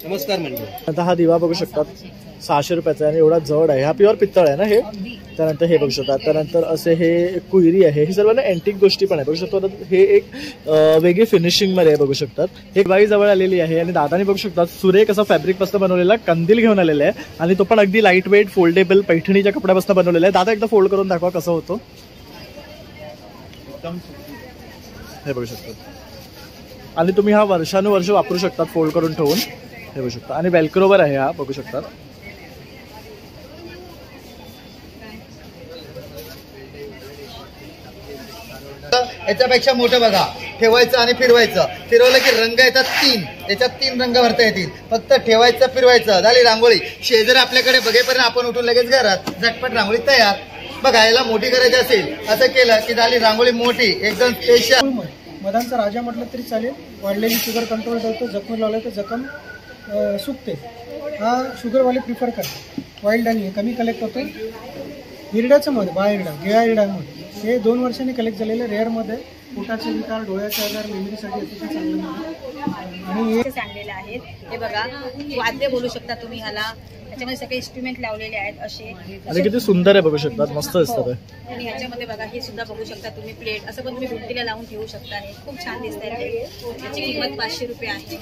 नमस्कार मंडळी. आता हा दिवा बघू शकतात 600 रुपयाचा आणि एवढा जड आहे. हा प्युअर पित्तळ आहे ना हे. त्यानंतर हे बघू शकतात. त्यानंतर असे हे कुयरी आहे. हे सर्व ना अँटिक गोष्टी पण आहे बघू शकतो. हे एक वेगळी फिनिशिंग मध्ये आहे बघू शकतात. हे बाई जवळ आलेली आहे आणि दादाने बघू शकतात सुरेख असा फॅब्रिक पासून बनवलेला कंदील घेऊन आलेला आहे आणि तो पण अगदी लाईट वेट फोल्डेबल पैठणीच्या कपड्यापासून बनवलेला आहे. दादा एकदा फोल्ड करून दाखवा कसं होतो. हे बघू शकतात आणि तुम्ही हा वर्षानुवर्ष वापरू शकतात फोल्ड करून ठेवून. हे बघू शकता आणि वेल्क्रोवर आहे हा बघू शकतात. याच्यापेक्षा मोठं बघा, ठेवायचं आणि फिरवायचं. फिरवलं की रंग येतात 3. याच्यात 3 रंग भरता येतील. फक्त ठेवायचं फिरवायचं झाली रांगोळी. शेजारी आपल्याकडे बघेपर्यंत आपण उठून लगेच घरात झटपट रांगोळी तयार. बघा याला मोठी करायची असेल असं केलं की झाली रांगोळी मोठी एकदम स्पेशल. मधांचा राजा म्हटलं तरी चालेल. वाढलेली शुगर कंट्रोल ठेवतो. जखम लावलं तर जखम सुकते. हा शुगरवाले प्रिफर करतात. वाईल्ड आणि कमी कलेक्ट होतो. हिरड्याचं मध बाहेरडा गिळा हिरड्यामध्ये हे 2 वर्षांनी कलेक्ट झालेलं रेअरमध्ये पोटाचे विकार डोळ्याचे आजार मेमरीसाठी अतिशय चांगलं आणि हे सांगलेले आहेत. हे बघा वाद्य बोलू शकता तुम्ही ह्याला. त्याच्यामध्ये सगळे इन्स्ट्रुमेंट लावलेले आहेत असे आणि किती सुंदर आहे बघू शकतात. मस्त दिसतात. आणि ह्याच्यामध्ये बघा हे सुद्धा बघू शकता तुम्ही प्लेट असं पण तुम्ही भिंतीला लावून ठेवू शकता. हे खूप छान दिसत आहे. याची किंमत 500 रुपये आहे.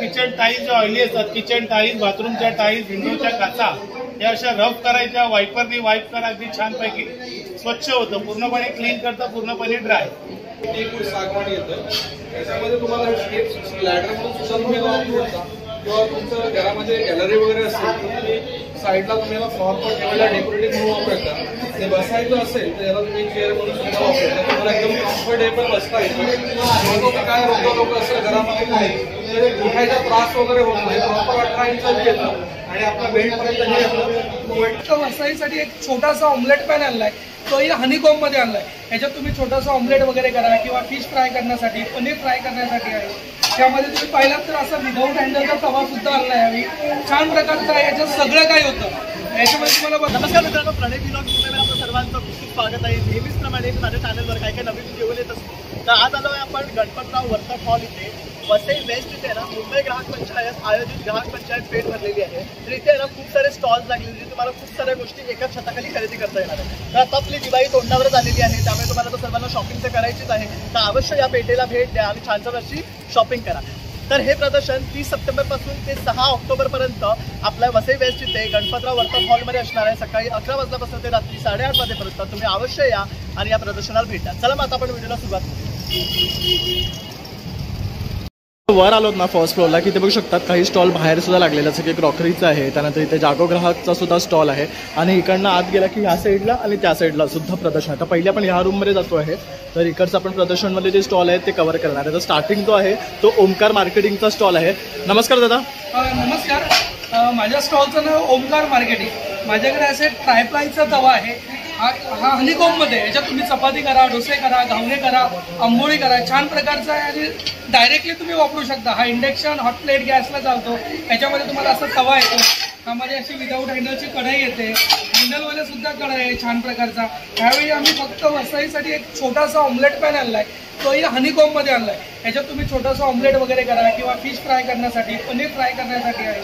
किचन टाईल्स ऑइली असतात. किचन टाईल्स, बाथरूमच्या टाईल्स, विंडोच्या काचा या अशा रफ करायच्या. वायपरनी वाईप करा. अगदी छानपैकी स्वच्छ होतं. पूर्णपणे क्लीन करतं. पूर्णपणे ड्राय. एक सागवान येतं. त्याच्यामध्ये तुम्हाला स्टेप्स लॅडर म्हणून सुद्धा तुम्ही वापरू शकता. किंवा तुमचं घरामध्ये गॅलरी वगैरे असेल तर तुम्ही साईडला तुम्हाला फ्लॉर पण ठेवायला डेकोरेटिव्ह म्हणून वापरू शकता. ते बसायचं असेल तर याला तुम्ही चेअर म्हणून सुद्धा वापरू शकता. तुम्हाला एकदम कम्फर्टेबल बसता येतं. काय लोक असेल घरामध्ये नाही उठायचा त्रास वगैरे होत नाही. प्रॉपर 18 इंचाची येतं आणि आपला बेडपर्यंत वसाईसाठी एक छोटासा ऑमलेट पॅन आणलाय. तोही हनीकॉम मध्ये आणलाय. ह्याच्यात तुम्ही छोटासा ऑमलेट वगैरे करा किंवा फिश फ्राय करण्यासाठी, पनीर फ्राय करण्यासाठी आहे. त्यामध्ये तुम्ही पाहिलात तर असा विदाऊट हँडलचा तवा सुद्धा आणलाय. यावी छान प्रकारचा आहे. याच्यात सगळं काही होतं. याच्यामध्ये तुम्हाला नमस्कार मित्रांनो, प्रणय व्लॉग्समध्ये आपलं सर्वांचं खूप स्वागत आहे. नेहमीच प्रमाणे माझ्या चॅनलवर काय काय नवीन घेऊन येत असतो. तर आज आलो आहे आपण गणपतराव वर्तक हॉल इथे. वसई वेस्ट इथे ना मुंबई ग्राहक पंचायत आयोजित ग्राहक पंचायत पेठ भरलेली आहे. तर इथे ना खूप सारे स्टॉल्स लागलेले जे तुम्हाला खूप साऱ्या गोष्टी एकाच छताखाली खरेदी करता येणार आहे. तर आता आपली दिवाळी तोंडावरच आलेली आहे. त्यामुळे तुम्हाला तर सर्वांना शॉपिंग तर करायचीच आहे. तर अवश्य या पेठेला भेट द्या आणि छान छान अशी शॉपिंग करा. तर हे प्रदर्शन 30 सप्टेंबरपासून ते 6 ऑक्टोबरपर्यंत आपल्या वसई वेस्ट इथे गणपतराव वर्तक हॉलमध्ये असणार आहे. सकाळी 11 वाजल्यापासून ते रात्री 8:30 वाजेपर्यंत तुम्ही अवश्य या आणि या प्रदर्शनाला भेट द्या. चला मग आता आपण व्हिडिओला सुरुवात करू. वर आलोत ना फर्स्ट फ्लोअरला की ते बघू शकतात काही स्टॉल बाहेर सुद्धा लागलेले जसं की क्रॉकरीचं आहे. त्यानंतर इथे जागो ग्राहकचा सुद्धा स्टॉल आहे आणि इकडनं आत गेला की ह्या साईडला आणि त्या साईडला सुद्धा प्रदर्शन आहे. तर पहिले आपण ह्या रूममध्ये जातो आहे. तर इकडचं आपण प्रदर्शनमध्ये जे स्टॉल आहेत ते कव्हर करणार आहे. तर स्टार्टिंग जो आहे तो ओमकार मार्केटिंगचा स्टॉल आहे. नमस्कार दादा. नमस्कार. माझ्या स्टॉलचं नाव ओमकार मार्केटिंग. माझ्याकडे असे ट्रायप्लायचा तवा आहे. हा हनीकॉम मध्ये. याच्यात तुम्ही चपाती करा, डोसे करा, घावणे करा, आंबोळी करा. छान प्रकारचा आहे आणि डायरेक्टली तुम्ही वापरू शकता. हा इंडक्शन हॉट प्लेट गॅसला चालतो. याच्यामध्ये तुम्हाला असा तवा येतो. त्यामध्ये अशी विदाऊट हँडलची कढई येते. हँडलवाले सुद्धा कढई आहे छान प्रकारचा. त्यावेळी आम्ही फक्त वसाईसाठी एक छोटासा ऑमलेट पॅन आणलाय. तोही हनीकॉम मध्ये आणलाय. याच्यात तुम्ही छोटासा ऑमलेट वगैरे करा किंवा फिश फ्राय करण्यासाठी, पनीर फ्राय करण्यासाठी आहे.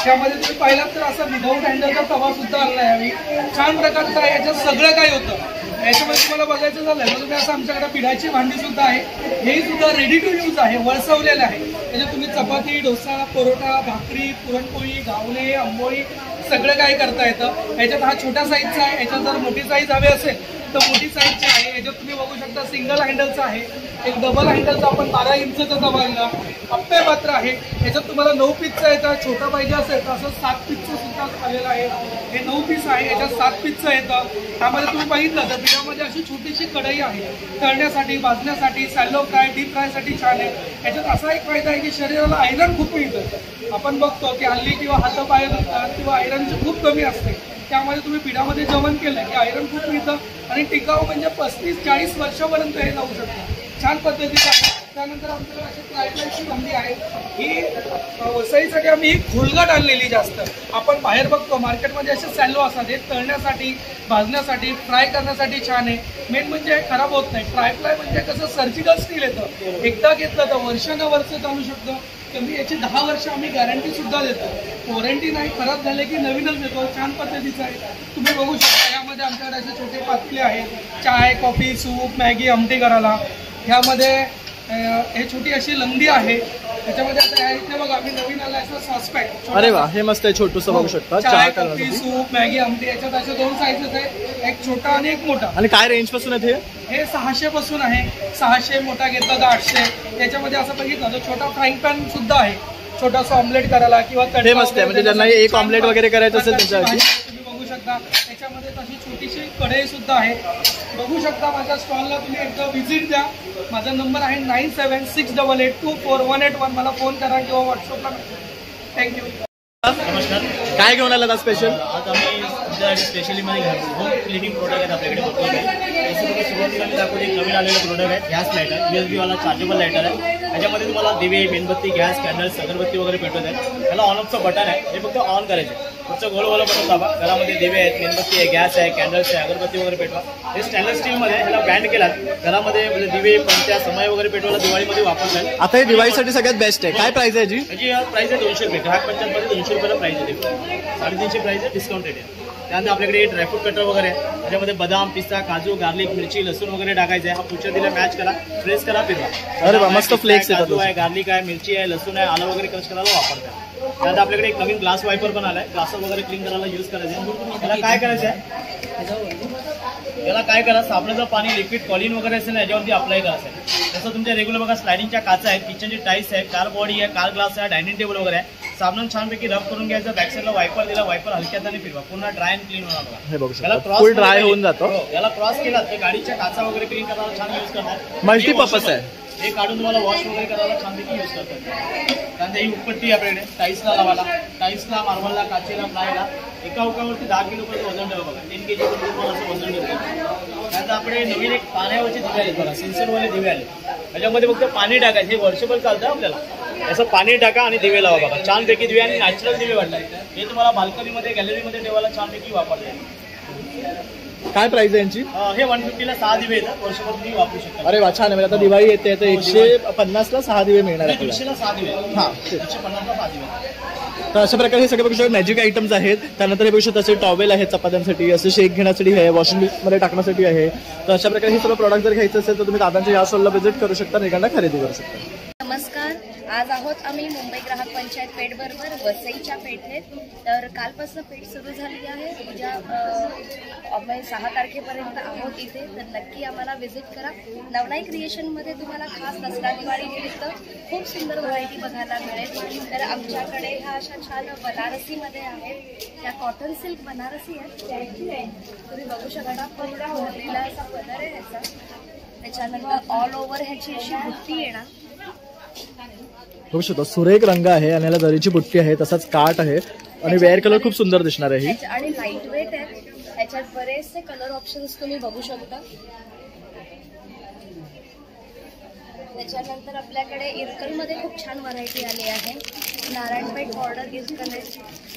त्यामध्ये तुम्ही पाहिलात तर असा विदाऊट हँडलचा तवा सुद्धा आणलाय. यावी छान प्रकारचा आहे. याच्यात सगळं काही होतं. याच्यामध्ये तुम्हाला बघायचं झालं तर तुम्ही असं आमच्याकडे पिठाची भांडी सुद्धा आहे. हेही सुद्धा रेडी टू यूज आहे. वळसवलेलं आहे. त्याच्यात तुम्ही चपाती, डोसा, परोठा, भाकरी, पुरणपोळी, घावणे, आंबोळी सगळं काही करता येतं. याच्यात हा छोट्या साईजचा आहे. याच्यात जर मोठी साईज हवी असेल तर मोठी साईजची आहे. याच्यात तुम्ही बघू शकता सिंगल हँडलचा आहे. एक डबल हँडलचा आपण 12 इंचचा तवा आणला. अप्पे पात्र आहे. याच्यात तुम्हाला 9 पीसचा येतं. छोटा पाहिजे असेल तर असं 7 पीसचं सुद्धा आलेलं आहे. हे 9 पीस आहे. याच्यात 7 पीसचं येतं. त्यामध्ये तुम्ही बघितलं तर पिठामध्ये अशी छोटीशी कढई आहे. तळण्यासाठी, भाजण्यासाठी, सॅलो फ्राय, डीप फ्रायसाठी छान आहे. याच्यात असा एक फायदा आहे की शरीराला आयरन खूप मिळतं. आपण बघतो की हल्ली किंवा हातापाय दुखतात किंवा आयरनची खूप कमी असते. त्यामध्ये तुम्ही पिठामध्ये जेवण केलं की आयरन खूप मिळतं आणि टिकाऊ म्हणजे 35-40 वर्षापर्यंत हे जाऊ शकतं. छान पद्धतीचं आहे. त्यानंतर आमच्याकडे अशी ट्रायप्लायची भांडी आहे. ही वसईसाठी आम्ही ही खोलगट आणलेली जास्त. आपण बाहेर बघतो मार्केटमध्ये असे सॅलो असतात. हे तळण्यासाठी, भाजण्यासाठी, फ्राय करण्यासाठी छान आहे. मेन म्हणजे खराब होत नाही. ट्रायप्लाय म्हणजे कसं सर्जिकल स्टील येतं. एकदा घेतलं तर वर्षानुवर्ष चालू शकतं. कमी याची 10 वर्ष आम्ही गॅरंटी सुद्धा देतो. वॉरंटी नाही, खराब झाले की नवीनच देतो. छान पद्धतीचं आहे. तुम्ही बघू शकता यामध्ये आमच्याकडे असे छोटे पातेले आहेत, चाय, कॉफी, सूप, मॅगी, आमटी करायला. ह्यामध्ये हे छोटी अशी लंगडी आहे. त्याच्यामध्ये आता इथे बघा आम्ही नवीन आला असं सॉसपॅक. अरे वा, हे मस्त आहे, छोटूसं बघू शकता. चाय, कॉफी, सूप, मॅगी, आमटी याच्यात असे 2 साईजेस आहे, एक छोटा आणि एक मोठा. आणि काय रेंज पासून आहे हे 600 पासून आहे. 600 मोठा घेतला तर 800. त्याच्यामध्ये असं बघितलं तर छोटा फ्राईंग पॅन सुद्धा आहे, छोटासा ऑमलेट करायला किंवा हे मस्त आहे. म्हणजे ज्यांना एक ऑमलेट वगैरे करायचं असेल त्यांच्यासाठी तुम्ही बघू शकता. त्याच्यामध्ये तशी छोटीशी कढई सुद्धा आहे. बघू शकता. माझ्या स्टॉलला तुम्ही एकदा व्हिजिट द्या. माझा नंबर आहे 9768824181. मला फोन करा किंवा व्हॉट्सअपला. थँक्यू. नमस्कार. काय घेऊन आला आता स्पेशल? आज आम्ही तुमच्यासाठी स्पेशली मध्ये होम क्लिनिंग प्रोडक्ट आहेत आपल्याकडे भरपूर आहे. सुरुवातीला मी दाखवतो एक नवीन आलेलं प्रोडक्ट आहे, गॅस लायटर. USB वाला चार्जेबल लायटर आहे. त्याच्यामध्ये तुम्हाला दिवे, मेणबत्ती, गॅस, कॅन्डल्स, अगरबत्ती वगैरे भेटत आहे. त्याला ऑन ऑफचं बटन आहे, हे फक्त ऑन करायचं. पुढचं गोलवाला बटन दाबा. घरामध्ये दिवे आहेत, मेणबत्ती आहे, गॅस आहे, कॅन्डल्स आहे, अगरबत्ती वगैरे पेटवा. हे स्टेनलेस स्टीलमध्ये ह्याला बँड केला. घरामध्ये म्हणजे दिवे, पंत्या, समय वगैरे पेटवायला दिवाळीमध्ये वापरतात. आता हे दिवाळीसाठी सगळ्यात बेस्ट आहे. काय प्राइस आहे याची? याची प्राइस आहे 200 रुपये. ग्राहक पंचायतमध्ये 200 रुपयाला प्राइस आहे. 350 प्राइस आहे, डिस्काउंट रेट आहे. त्यानंतर आपल्याकडे ड्रायफ्रूट कटर वगैरे आहे. त्याच्यामध्ये बदाम, पिस्ता, काजू, गार्लिक, मिरची, लसूण वगैरे टाकायचं आहे. हा पुढच्या दिला मॅच करा, प्रेस करा, फिरवा. अरे वा, मस्त फ्लेक्स येतात. काजू आहे, गार्लिक आहे, मिरची आहे, लसूण आहे, आलं वगैरे क्रश करायला वापरतात. त्यानंतर आपल्याकडे एक नवीन ग्लास वायपर पण आलाय. ग्लास वगैरे क्लीन करायला यूज करायचं आहे. त्याला काय करायचं आहे, याला काय करा, साबणाचं पाणी, लिक्विड, कॉलिन वगैरे असेल ना याच्यावरती अप्लाय करायचं आहे. तसं तुमच्या रेग्युलर बघा स्लायडिंगच्या काचा आहेत, किचनची टाईल्स आहे, कार बॉडी आहे, कार ग्लास आहे, डायनिंग टेबल वगैरे आहे. साबणानं छानपैकी रब करून घ्यायचं. बॅक साईडला वायपर दिला, वायपर हलक्या हाताने फिरवा, पुन्हा ड्राय अँड क्लीन होणार बघा. हे बघू याला शकता, क्रॉस फुल ड्राय होऊन जातो. याला क्रॉस केला तर गाडीच्या काचा वगैरे क्लीन करायला छान यूज करणार. मल्टीपर्पज आहे. हे काढून तुम्हाला वॉश वगैरे करायला छानपैकी यूज करतात. त्यानंतर ही उपपट्टी आपल्याकडे टाईल्सला लावायला, टाईल्सला, मार्बलला, काचेला, प्लायला. एका उकावरती 10 किलोपर्यंत वजन ठेवा बघा. 10 kg पर्यंत तुम्हाला असं वजन ठेवतं. त्यानंतर आपले नवीन एक पाण्यावरचे दिवे आले बघा, सेन्सरवाले दिवे आले. त्याच्यामध्ये फक्त पाणी टाकायचं. हे वर्षभर चालतं आपल्याला. असं पाणी टाका आणि दिवे लावा बघा. छानपैकी दिवे आणि नॅचरल दिवे वाटतात. हे तुम्हाला बाल्कनीमध्ये, गॅलरीमध्ये ठेवायला छानपैकी वापरतात. काय प्राइस आहे यांची? हे 150ला 6 दिवे येतात. वर्षभर तुम्ही वापरू शकता. अरे वा, छान आहे. आता दिवाळी येते तर 150ला 6 दिवे मिळणार आपल्याला. 200ला 6 दिवे. हां, 150ला 6 दिवे. तर अशा प्रकारे हे सगळे बघू शकता मॅजिक आयटम्स आहेत. त्यानंतर हे बघू शकता असे टॉवेल आहेत चपात्यांसाठी, असे शेक घेण्यासाठी आहे, वॉशिंग मध्ये टाकण्यासाठी आहे. तर अशा प्रकारे हे सगळं प्रॉडक्ट जर घ्यायचं असेल तर तुम्ही दादांच्या या स्टॉलला व्हिजिट करू शकता आणि इकडनं खरेदी करू शकता. नमस्कार. आज आहोत आम्ही मुंबई ग्राहक पंचायत पेठ बरोबर वसईच्या पेठेत. तर कालपासून पेठ सुरू झाली आहे. उद्या आम्ही 6 तारखेपर्यंत आहोत इथे. तर नक्की आम्हाला व्हिजिट करा. नवलाई क्रिएशनमध्ये तुम्हाला खास दसरा दिवाळी निमित्त खूप सुंदर व्हरायटी बघायला मिळेल. तर आमच्याकडे ह्या अशा छान बनारसीमध्ये आहेत. त्या कॉटन सिल्क बनारसी आहेत. तुम्ही बघू शकता पूर्ण भरलेला असा पदर आहे ह्याचा. त्याच्यानंतर ऑल ओव्हर ह्याची अशी बुट्टी येणार. बघू शकतो सुरेख रंग आहे आणि याला जरीची बुट्टी आहे, तसाच काट आहे आणि वेअर कलर खूप सुंदर दिसणार आहे. ही आणि लाईट वेट आहे. याच्यात बरेचसे कलर ऑप्शन्स तुम्ही बघू शकता. त्याच्यानंतर आपल्याकडे इरकलमध्ये खूप छान व्हरायटी आली आहे. नारायणपेठ बॉर्डर इरकल आहे.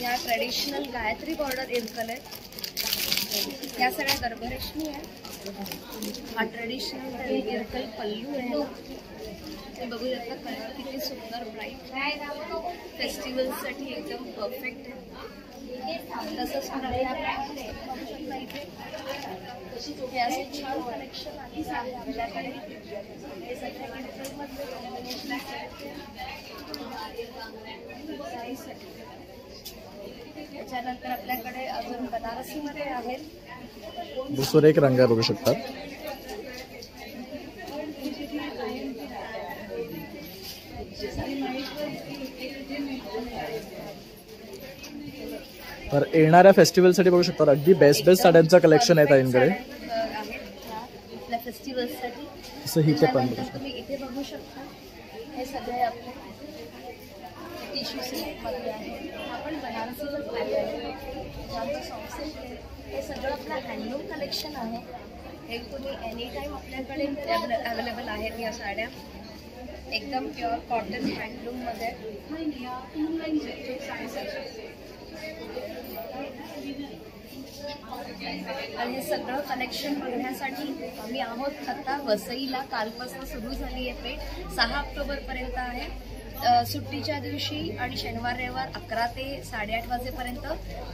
या ट्रेडिशनल गायत्री बॉर्डर इरकल आहे. या सगळ्या गर्भरेशमी आहे. हा ट्रेडिशनल इरकल पल्लू आहे. ते बघू शकता कलर किती सुंदर ब्राईट आहे. फेस्टिवलसाठी एकदम परफेक्ट आहे. तसंच आपल्याकडे बघू शकता इथे हे असे छान कलेक्शन आधी आहे आपल्याकडे. हे सगळे इरकलमधले कॉम्बिनेशन आहे. त्याच्यानंतर आपल्याकडे अजून बनारसीमध्ये आहेत. सुरेख रंग बघू शकता. तर येणाऱ्या फेस्टिवलसाठी बघू शकता अगदी बेस्ट साड्यांचं कलेक्शन आहे ताईंकडे. आपल्या फेस्टिवलसाठी असं इथे पण तुम्ही इथे बघू शकता. हे सगळे आपले टिश्यू सिल्कमध्ये आहे. आपण बनारसीवर पाहिजे आहे. ज्यांचं सॉफ्ट सिल्क आहे. हे सगळं आपलं हँडलूम कलेक्शन आहे. हे तुम्ही एनी टाईम आपल्याकडे अवेलेबल आहेत या साड्या. एकदम प्युअर कॉटन हँडलूममध्ये. आणि हे सगळं कलेक्शन बघण्यासाठी आम्ही आहोत आता वसईला. कालपासून सुरू झाली आहे पेठ. 6 ऑक्टोबरपर्यंत आहे. सुट्टीच्या दिवशी आणि शनिवार रविवार 11 ते 8:30 वाजेपर्यंत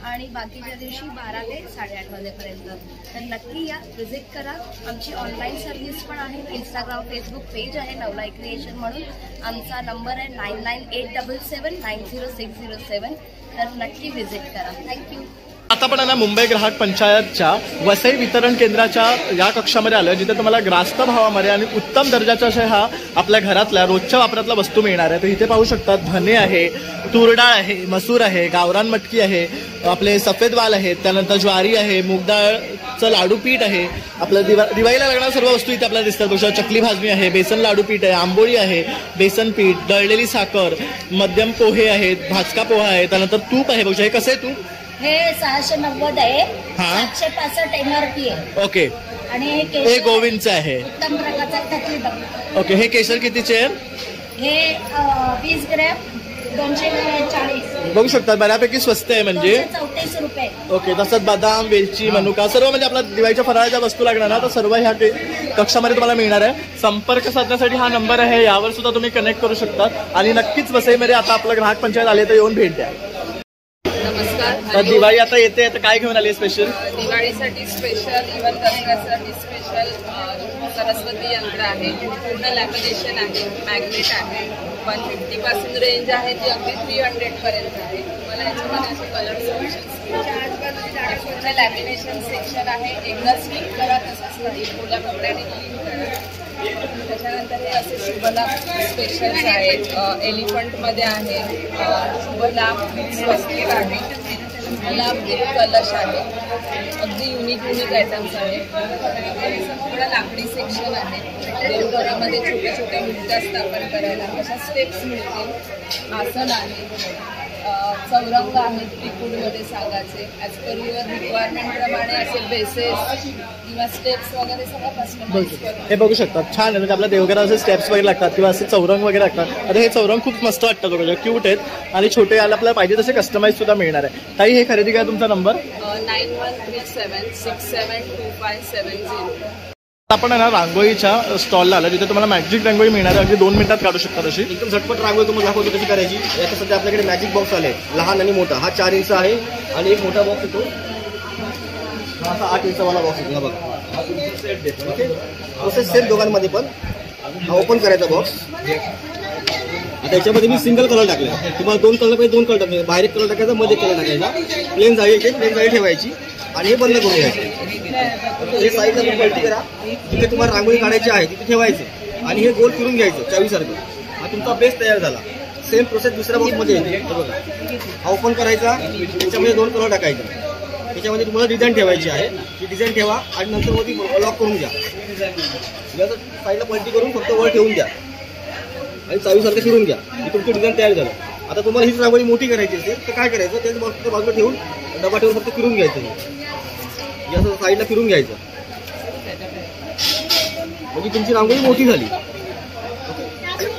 आणि बाकीच्या दिवशी 12 ते 8:30 वाजेपर्यंत. तर नक्की या, व्हिजिट करा. आमची ऑनलाईन सर्व्हिस पण आहे. इंस्टाग्राम फेसबुक पेज आहे नवलाई क्रिएशन म्हणून. आमचा नंबर आहे 9987790607. तर नक्की व्हिजिट करा. थँक्यू. आता पण मुंबई ग्राहक पंचायतच्या वसई वितरण केंद्राच्या या कक्षामध्ये आलं, जिथे तुम्हाला ग्रास्त भावामध्ये आणि उत्तम दर्जाच्या अशा ह्या आपल्या घरातल्या रोजच्या वापरातल्या वस्तू मिळणार आहे. तर इथे पाहू शकतात धने आहे, तूर डाळ आहे, मसूर आहे, गावरान मटकी आहे, आपले सफेद वाल आहेत, त्यानंतर ज्वारी आहे, मूगडाळचं लाडू पीठ आहे, आपलं दिवाळीला लागणाऱ्या सर्व वस्तू इथे आपल्याला दिसतात. बघा चकली भाजणी आहे, बेसन लाडू पीठ आहे, आंबोळी आहे, बेसन पीठ, दळलेली साखर, मध्यम पोहे आहेत, भाजका पोहा आहे, त्यानंतर तूप आहे. बघा हे कसं आहे तूप? हे 690 आहे. 765 MRP आहे. ओके. आणि हे गोविंदचं आहे. उत्तम प्रकारचा टकली बघ. ओके. हे केशर कितीचे आहे? हे 20 ग्रॅम 240. बघू शकतात बऱ्यापैकी स्वस्त आहे म्हणजे 234 रुपये. ओके. तसंच बदाम, वेलची, मनुका सर्व म्हणजे आपल्या दिवाळीच्या फराळाच्या वस्तू लागणार ना, तर सर्व ह्या कक्षामध्ये तुम्हाला मिळणार आहे. संपर्क साधण्यासाठी हा नंबर आहे, यावर सुद्धा तुम्ही कनेक्ट करू शकता. आणि नक्कीच वसईमध्ये आता आपलं ग्राहक पंचायत आले तर येऊन भेट द्या. तर दिवाळी आता येते, तर काय घेऊन आली स्पेशल? दिवाळीसाठी स्पेशल, इव्हन दसऱ्यासाठी स्पेशल सरस्वती यंत्र आहे, पूर्ण लॅमिनेशन आहे, मॅग्नेट आहे. 150 पासून रेंज आहे ती अगदी 300 पर्यंत आहे. तुम्हाला याच्यामध्ये असे कलर ऑप्शन्स, लॅमिनेशन सेक्शन आहे. एकदा स्टिक करा तसंच नाही, ओल्या कपड्याने क्लीन करा. त्याच्यानंतर हे असे शुभलाभ स्पेशल्स आहेत, एलिफंटमध्ये आहे, शुभलाभ स्वस्तिक आहे, शुभलाभ एक कलश आहे. अगदी युनिक आयटम्स आहे. थोडा लाकडी सेक्शन आहे. देवघरामध्ये छोटे छोटे मूर्त्या स्थापन करायला अशा स्टेप्स मिळतील. आसन आहे, चौरंग आहेत त्रिकूटमध्ये सागाचे. ॲज पर युअर रिक्वायरमेंट प्रमाणे असे बेसेस किंवा स्टेप्स वगैरे सगळं कस्टमाइज करून हे बघू शकतात. छान आहे म्हणजे आपल्या देवघरात असे स्टेप्स वगैरे लागतात किंवा असे चौरंग वगैरे लागतात. आता हे चौरंग खूप मस्त वाटतात बघा, क्यूट आहेत आणि छोटे याला आपल्याला पाहिजे तसे कस्टमाइज सुद्धा मिळणार आहे. ताई हे खरेदी करा. तुमचा नंबर 9137672570. आपण ना रांगोळीच्या स्टॉलला आला, जिथे तुम्हाला मॅजिक रांगोळी मिळणार आहे. अगदी 2 मिनिटात काढू शकता तशी. एकदम झटपट रांगोळी तुम्हाला दाखवतो कशी करायची. याच्या सध्या आपल्याकडे मॅजिक बॉक्स आले, लहान आणि मोठा. हा 4 इंच आहे आणि एक मोठा बॉक्स येतो, हा असा 8 इंचवाला बॉक्स येतो. बघा प्रोसेस सेम दोघांमध्ये पण. हा ओपन करायचा बॉक्स. आता याच्यामध्ये मी सिंगल कलर टाकले. तुम्हाला 2 कलर पाहिजे 2 कलर टाकले. बाहेर एक कलर टाकायचा, मध्ये कलर टाकायचा. प्लेन जाळी ठेवायची आणि हे बंद करून घ्यायचं. हे साईडला तुम्ही पलटी करा, जिथे तुम्हाला रांगोळी काढायची आहे तिथे ठेवायचं आणि हे गोल फिरून घ्यायचं चावीसारखं. हा तुमचा बेस तयार झाला. सेम प्रोसेस दुसऱ्या बॉक्समध्ये येते. बघा हा ओपन करायचा, त्याच्यामध्ये 2 कलर टाकायचे. त्याच्यामध्ये तुम्हाला डिझाईन ठेवायची आहे, ती डिझाईन ठेवा आणि नंतर मध्ये लॉक करून घ्या. साईडला पलटी करून फक्त वर ठेवून द्या आणि चावीसारखं फिरून घ्या. ही तुमची डिझाईन तयार झालं. आता तुम्हाला हीच रांगोळी मोठी करायची असेल तर काय करायचं, त्याच बॉक्सच्या बाजूला ठेवून डबा ठेवून फक्त फिरून घ्यायचं. असं साईडला फिरून घ्यायचं म्हणजे तुमची रांगोळी मोठी झाली.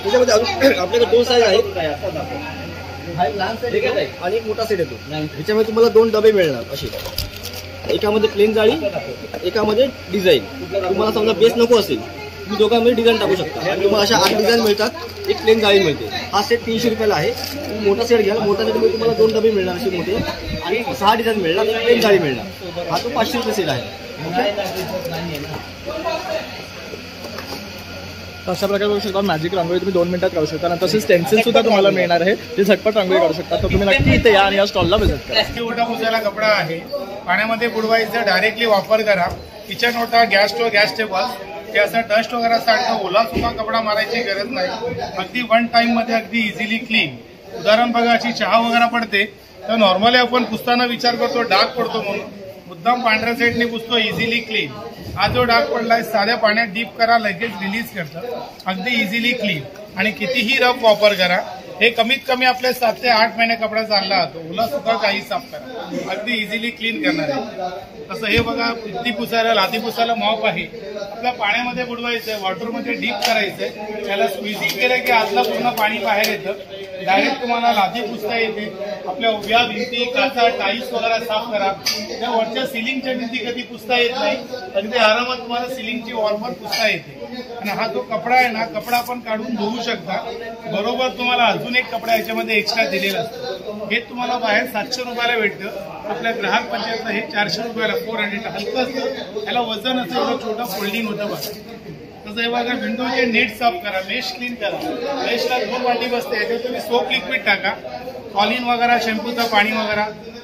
त्याच्यामध्ये आपल्याकडे 2 साईज आहेत आणि एक मोठा सेट येतो. ह्याच्यामध्ये तुम्हाला 2 डबे मिळणार असे. एकामध्ये प्लेन जाळी, एकामध्ये डिझाईन. तुम्हाला समजा बेस नको असेल तुम्ही दोघांमध्ये डिझाईन टाकू शकता. आणि तुम्हाला अशा 8 डिझाईन मिळतात, एक प्लेन जाळी मिळते. हा सेट 300 रुपयाला आहे. तुम्ही मोठा सेट घ्याल, मोठा सेटमध्ये तुम्हाला 2 डबे मिळणार असे मोठे आणि 6 डिझाईन मिळणार, एक प्लेन जाळी मिळणार. हा तो 500 रुपये सेट आहे. अशा प्रकारे बघू शकता मॅजिक रांगोळी तुम्ही 2 मिनिटात काढू शकता. आणि तसेच स्टेन्सिल सुद्धा तुम्हाला मिळणार आहे, जे झटपट रांगोळी काढू शकता. तर तुम्ही नक्की इथे या आणि या स्टॉलला व्हिजिट करा. ओटा पुसायला कपडा आहे, पाण्यामध्ये बुडवायचा, डायरेक्टली वापर करा. किचन ओटा, गॅस स्टोव्ह, गॅस टेबल ते असं डस्ट वगैरे सारखं ओला सुका कपडा मारायची गरज नाही. अगदी 1 टाइममध्ये अगदी इझिली क्लीन. उदाहरण बघा, अशी चहा वगैरे पडते तर नॉर्मली आपण पुसताना विचार करतो डाग पडतो म्हणून, मुद्दाम पांढऱ्या साईडने पुसतो, इझिली क्लीन. हा जो डाग पडलाय साध्या पाण्यात डीप करा, लगेच रिलीज करतं, अगदी इझिली क्लीन. आणि कितीही रफ वापर करा, हे कमीत कमी आपले 7 ते 8 महिने कपडा चालला जातो. ओला सुका काही साफ करा, अगदी इझिली क्लीन करणार आहे. तसं हे बघा, पित्ती पुसायला, लादी पुसायला मॉप आहे. आपल्या पाण्यामध्ये बुडवायचंय, वॉटरमध्ये डीप करायचंय. त्याला स्क्विझिंग केलं की आतलं पूर्ण पाणी बाहेर येतं. डायरेक्ट तुम्हाला लादी पुसता येते. आपल्या उभ्या भिंती, काचा, टाईल्स वगैरे साफ करा. त्या वरच्या सिलिंगच्या भिंती कधी पुसता येत नाही, अगदी आरामात तुम्हाला सिलिंगची वॉल पण पुसता येते. आणि हा जो कपडा आहे ना, कपडा पण काढून धुवू शकता. बरोबर तुम्हाला अजून एक कपडा याच्यामध्ये एक्स्ट्रा दिलेला असतो. हे तुम्हाला बाहेर 700 रुपयाला भेटतं. आपल्या ग्राहक पंचायतला हे 400 रुपयाला 400 हलकं असतं. याला वजन असं एवढं छोटं फोल्डिंग होतं बघा. तसं हे बघा, विंडोचे नेट साफ करा, मेश क्लीन करा. मेशला 2 वाटी बसते. याच्यात तुम्ही सोप लिक्विड टाका, कॉलिन वगैरे, शॅम्पूचं पाणी वगैरे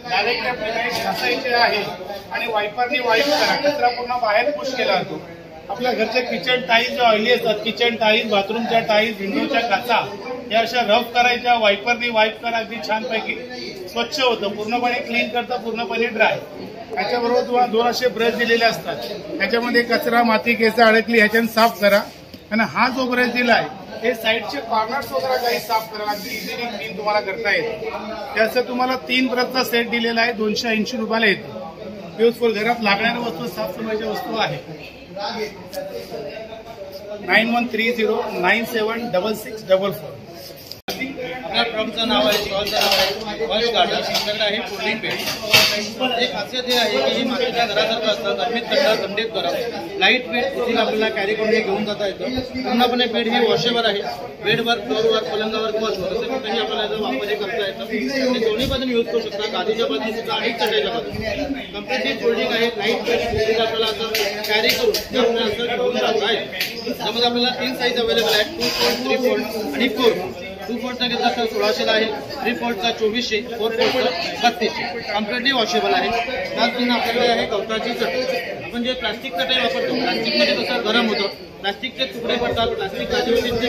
डायरेक्ट आपल्याला घासायचे आहे आणि वायपरने वाईप करा. कचरा पूर्ण बाहेर पुश केला जातो. आपल्या घरचे किचन टाईल्स जे ऑइली असतात, किचन टाईल्स, बाथरूमच्या टाईल्स, विंडोच्या काचा, या अशा रफ करायच्या, वायपरने वाईप करा. अगदी छानपैकी स्वच्छ होतं, पूर्णपणे क्लीन करतं, पूर्णपणे ड्राय. याच्याबरोबर तुम्हाला 2 असे ब्रश दिलेले असतात. त्याच्यामध्ये कचरा, माती, केस अडकली ह्याच्यानं साफ करा. आणि हा जो ब्रश दिला आहे हे साईडचे कॉर्नर्स वगैरे काही साफ करा. अगदी इझिली क्लीन तुम्हाला करता येते. त्याचं तुम्हाला 3 ब्रशचा सेट दिलेला आहे, 280 रुपयाला येतो. युजफुल, घरात लागणाऱ्या वस्तू, साफसफाईच्या वस्तू आहे. 9130976644. आपल्या प्रॉडक्टचं नाव आहे, स्टॉलचं नाव आहे फर्स्ट गार्डन. आपल्याकडे आहे कोल्डिंग पेट. एक खासियत हे आहे की ही मातीच्या घरासारखं असतं. गरमीत थंड, थंडीत गरम, लाईट वेट, इझिली आपल्याला कॅरी करून घेऊन जाता येतं. पूर्णपणे बेड हे वॉशेबल आहे. बेडवर, फ्लोअरवर, पलंगावर किंवा छोटंसं कुठेही आपल्याला याचा वापर करता येतं. आणि दोन्ही बाजूने यूज करू शकता, गादीच्या बाजूने सुद्धा आणि चटईच्या बाजूने. कम्प्लिटली फोल्डिंग आहे. लाईट वेट, आपल्याला असं कॅरी करून आपल्याला असं घेऊन जाता येतं. त्यामध्ये आपल्याला 3 साईज अवेलेबल आहे, 2 फोल्ड, 3 फोल्ड आणि 4 फोल्ड. 2 फोल्डचा घेतला तर 1600 आहे, 3 फोल्डचा 2400, 4 फोल्डचा 3200. कम्प्लिटली वॉशेबल आहे. त्याचबरोबर आपल्याकडे आहे गवताची चटई. आपण जे प्लास्टिक चटई वापरतो, प्लास्टिकमध्ये कसं गरम होतं, प्लास्टिकचे तुकडे पडतात. प्लास्टिक गादीवरती जे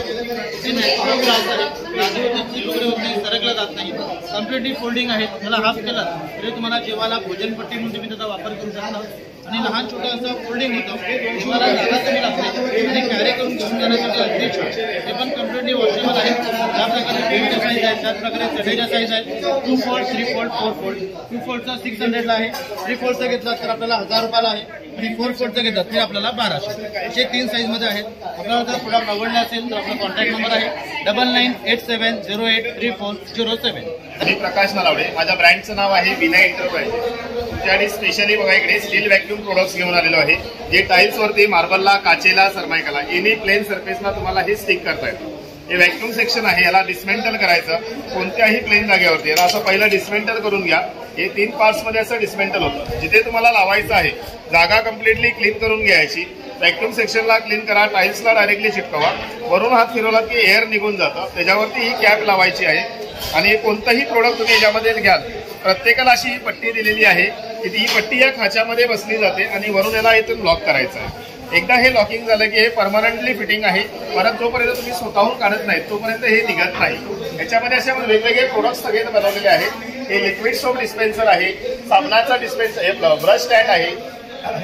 नॅचरल ग्लास आहे, गादीवरती तुकडे होत नाही, सरकला जात नाही. कम्प्लिटली फोल्डिंग आहे. त्याला हाफ केला तरी तुम्हाला जेवायला भोजनपट्टी म्हणून तुम्ही त्याचा वापर करू शकता. आणि लहान छोटं असं फोल्डिंग होतं, जेवायला जागा कमी लागते आणि कॅरी करून घेऊन जाण्यासाठी अगदी छान. हे पण कम्प्लिटली वॉशेबल आहे. ज्या प्रकारे बेडच्या साईज आहे, त्याच प्रकारे चटईच्या साईज आहे. 2 फोल्ड, 3 फोल्ड, 4 फोल्ड. 2 फोल्डचा 600ला आहे, 3 फोल्डचा घेतला तर आपल्याला 1000 रुपयाला आहे. आणि 4 फोल्डचा घेतला तर आपल्याला 1200. असे 3 साईजमध्ये आहेत. आपल्याला जर प्रोडक्ट आवडला असेल तर आपला कॉन्टॅक्ट नंबर आहे 9987083407. मी प्रकाश नलावडे. माझ्या ब्रँडचं नाव आहे विनय एंटरप्राइज. त्यासाठी स्पेशली बघा इकडे स्टील व्हॅक्यूम प्रोडक्ट्स घेऊन आलेलो आहे. जे टाईल्सवरती, मार्बलला, काचेला, सरमायकाला, एनी प्लेन सरफेसला तुम्हाला हे स्टिक करता येतं. हे व्हॅक्यूम सेक्शन आहे. याला डिस्मेंटल करायचं कोणत्याही प्लेन जागेवरती. याला असं पहिलं डिस्मेंटल करून घ्या. हे 3 पार्ट्समध्ये असं डिस्मेंटल होतं. जिथे तुम्हाला लावायचं आहे जागा कम्प्लिटली क्लीन करून घ्यायची. व्हॅक्यूम सेक्शनला क्लीन करा, टाईल्सला डायरेक्टली चिटकवा. वरून हात फिरवला की एअर निघून जातं. त्याच्यावरती ही कॅप लावायची आहे. आणि कोणतंही प्रोडक्ट तुम्ही याच्यामध्ये घ्याल, प्रत्येकाला अशी ही पट्टी दिलेली आहे की ही पट्टी या खाच्यामध्ये बसली जाते आणि वरून याला इथून लॉक करायचं आहे. एकदा हे लॉकिंग झालं की हे परमनंटली फिटिंग आहे. परत जोपर्यंत तुम्ही स्वतःहून काढत नाही तोपर्यंत हे निघत नाही. याच्यामध्ये असे वेगवेगळे प्रोडक्ट्स सगळे बनवलेले आहेत. हे लिक्विड सोप डिस्पेन्सर आहे, साबणाचा डिस्पेन्सर, हे ब्रश स्टँड आहे,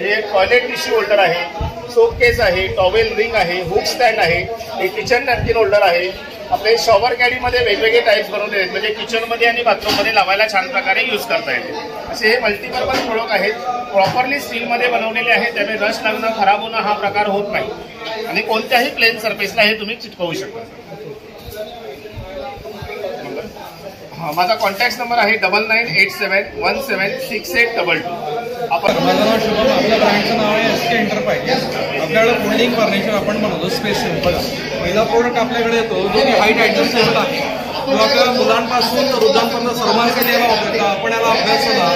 हे टॉयलेट टिश्यू होल्डर आहे, सोप केस आहे, टॉवेल रिंग आहे, हुक स्टँड आहे, हे किचन नॅपकिन होल्डर आहे. आपले शॉवर कॅडीमध्ये वेगवेगळे टाईप्स बनवले आहेत, म्हणजे किचनमध्ये आणि बाथरूममध्ये लावायला छान प्रकारे यूज करता येते. असे हे मल्टीपर्पज प्रोडक्ट आहेत. प्रॉपरली स्टीलमध्ये बनवलेले आहेत, त्यामुळे रश लागणं, खराब होणं हा प्रकार होत नाही. आणि कोणत्याही प्लेन सरफेसला हे तुम्ही चिटकवू शकता. माझा कॉन्टॅक्ट नंबर आहे 9987176822. आपण माझं नाव शुभम. आपल्या ब्रँडचं नाव आहे SK एंटरप्राइज. आपल्याकडे फोल्डिंग फर्निचर आपण बनवतो स्पेशल. बघा, पहिला प्रोडक्ट आपल्याकडे येतो जो की हाईट ॲडजस्टेबल आहे. जो आपल्याला मुलांपासून तर वृद्धांपर्यंत सर्वांसाठी याला वापरता. आपण याला अभ्यासाला,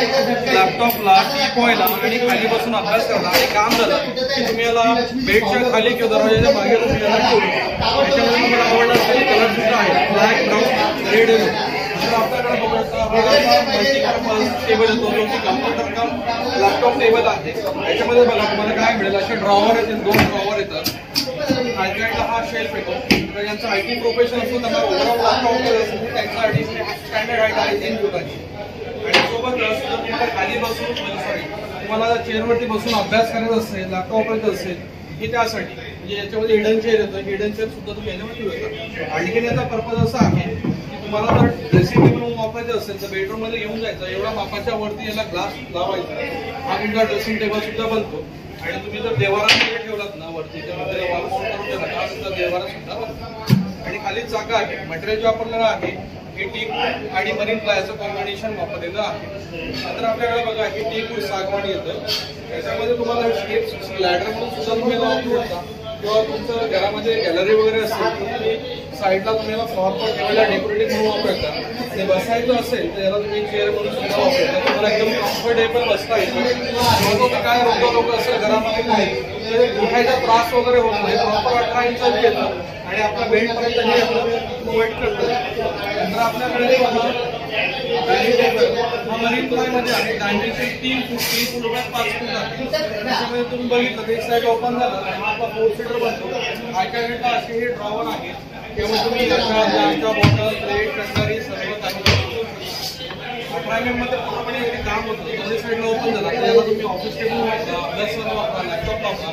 लॅपटॉपला, टीपॉयला आणि खाली बसून अभ्यास करता. आणि काम झालं की तुम्ही याला बेडच्या खाली किंवा दरवाजाच्या मागे तुम्ही याला ठेवू. याच्यामध्ये तुम्हाला आवडला असेल कलर सुद्धा आहे, ब्लॅक, ब्राऊन, रेड येतो. आपल्याकडे बघू शकता मल्टीपर्पज टेबल येतो जो की कम्प्युटर कम लॅपटॉप टेबल आहे. याच्यामध्ये बघा तुम्हाला काय मिळेल, असे ड्रॉवर येतील, 2 ड्रॉवर येतात. खालच्या हा शेल्फ येतो. तर ज्यांचं IT प्रोफेशन असतो त्यांना ओव्हरऑल लॅपटॉप त्यांच्यासाठी स्टँडर्ड हाईट आहे 3 फुटाची. आणि सोबतच जर तुम्हाला खाली बसून तुम्हाला चेअरवरती बसून अभ्यास करायचा असेल, लॅपटॉप वापरायचं असेल की त्यासाठी म्हणजे याच्यामध्ये हिडन चेअर येतं. हिडन चेअर सुद्धा तुम्ही याच्यामध्ये ठेवता. आणखीन याचा पर्पज असा आहे तुम्हाला जर ड्रेसिंग टेबल वापरायचं असेल तर बेडरूममध्ये येऊन जायचं, एवढा मापाच्या वरती याला ग्लास लावायचा. हा तुमचा ड्रेसिंग टेबल सुद्धा बनतो. आणि तुम्ही जर देवारामध्ये ठेवलात ना वरती तर वॉल माउंट करून ठेवला हा सुद्धा देवारा सुद्धा बनतो. आणि खाली जागा आहे, मटेरियल जे वापरलेलं आहे हे टीक आणि मरीन प्लायचं कॉम्बिनेशन वापरलेलं आहे. नंतर आपल्याकडे बघा हे टीक सागवान येतं. त्याच्यामध्ये तुम्हाला स्टेप्स लॅडर म्हणून सुद्धा तुम्ही वापरू शकता किंवा तुमचं घरामध्ये गॅलरी वगैरे असेल तर तुम्ही साईडला तुम्हाला फ्लॉर पॉट ठेवायला डेकोरेटिव्ह म्हणून वापरता आणि बसायचं असेल तर याला तुम्ही चेअर म्हणून सुद्धा वापरता. तुम्हाला एकदम कम्फर्टेबल बसता येतं. तुम्ही काय लोक असेल घरामध्ये उठायचा त्रास वगैरे होत नाही. प्रॉपर 18 इंच येतं आणि आपला बेल्टपर्यंत हे आपलं वेट करतं. नंतर आपल्याकडे हा मरीन प्लायमध्ये आहे. डायमेन्शन 3 फूट 3 फूट 5 फूट आहे. त्याच्यामध्ये तुम्ही बघितलं एक साईड ओपन झालं आणि आपला 4 सीटर बनतो. ऐकायला असे हे ड्रॉवर आहे त्यामुळे तुम्ही बॉटल प्लेट कटलरी सर्व काही 18 mm मध्ये पूर्णपणे हे काम होतं. दोन्ही साईडला ओपन झाला त्याला तुम्ही ऑफिस टेबल अभ्यास वापरा लॅपटॉप वापरा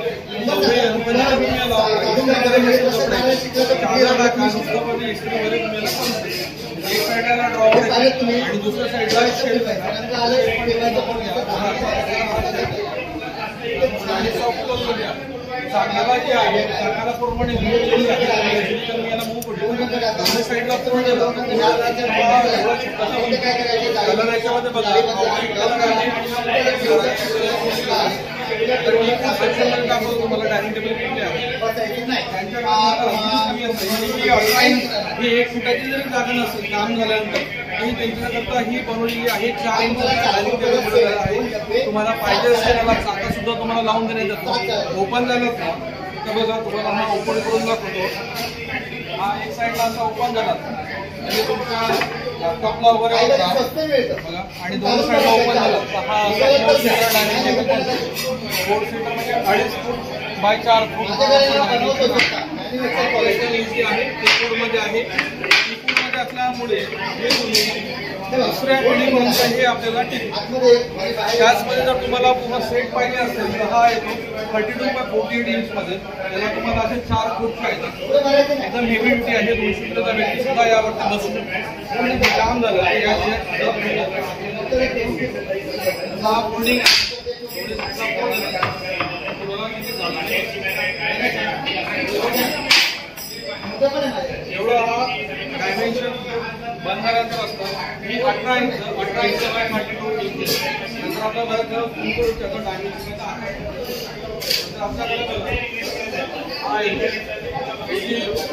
एक साईडला ड्रॉवर आहे आणि दुसऱ्या साईडला शेल्फ चाकाला जे आहे चाकाला पूर्णपणे याला मूव पडतो. दोन्ही साईडला पूर्ण कलर याच्यामध्ये बघा तुम्हाला डायनिंग टेबल भेटले आहे. ही 1 फुटाची जरी जागा नसेल काम झाल्यानंतर ही त्यांच्याकरता ही बनवलेली आहे. 4 इंच डायनिंग टेबल बनवलेलं आहे. तुम्हाला पाहिजे असेल याला चाका सुद्धा तुम्हाला लावून देण्यात येतं. ओपन झालं तर बघा तुम्हाला हा ओपन करून दाखवतो. हा एक साईडला असा ओपन झाला म्हणजे तुमच्या लॅपटॉपला वगैरे बघा आणि दोन साईडला ओपन झाला तर हा असा 4 सीटर डायनिंग टेबल 4 सीटर म्हणजे 2.5 फूट बाय 4 फूट इझी आहे. मध्ये आहे मध्ये असल्यामुळे हे दुसऱ्या पिढीपर्यंत हे आपल्याला त्याचमध्ये जर तुम्हाला पूर्ण सेट पाहिजे असेल तर हा येतो 32 बाय 48 इंच मध्ये. त्याला तुम्हाला असे 4 फूट पाहिजे. एकदम हेवी ड्युटी आहे. 200 सीटरचा व्यक्ती सुद्धा यावरती बसून काम झालं एवढं हा डायमेन्शन बंधाऱ्याचं असतं. ही 18 इंच बाय 32 इंच. नंतर आपल्या बऱ्याच डायमेन्शन आपल्याकडे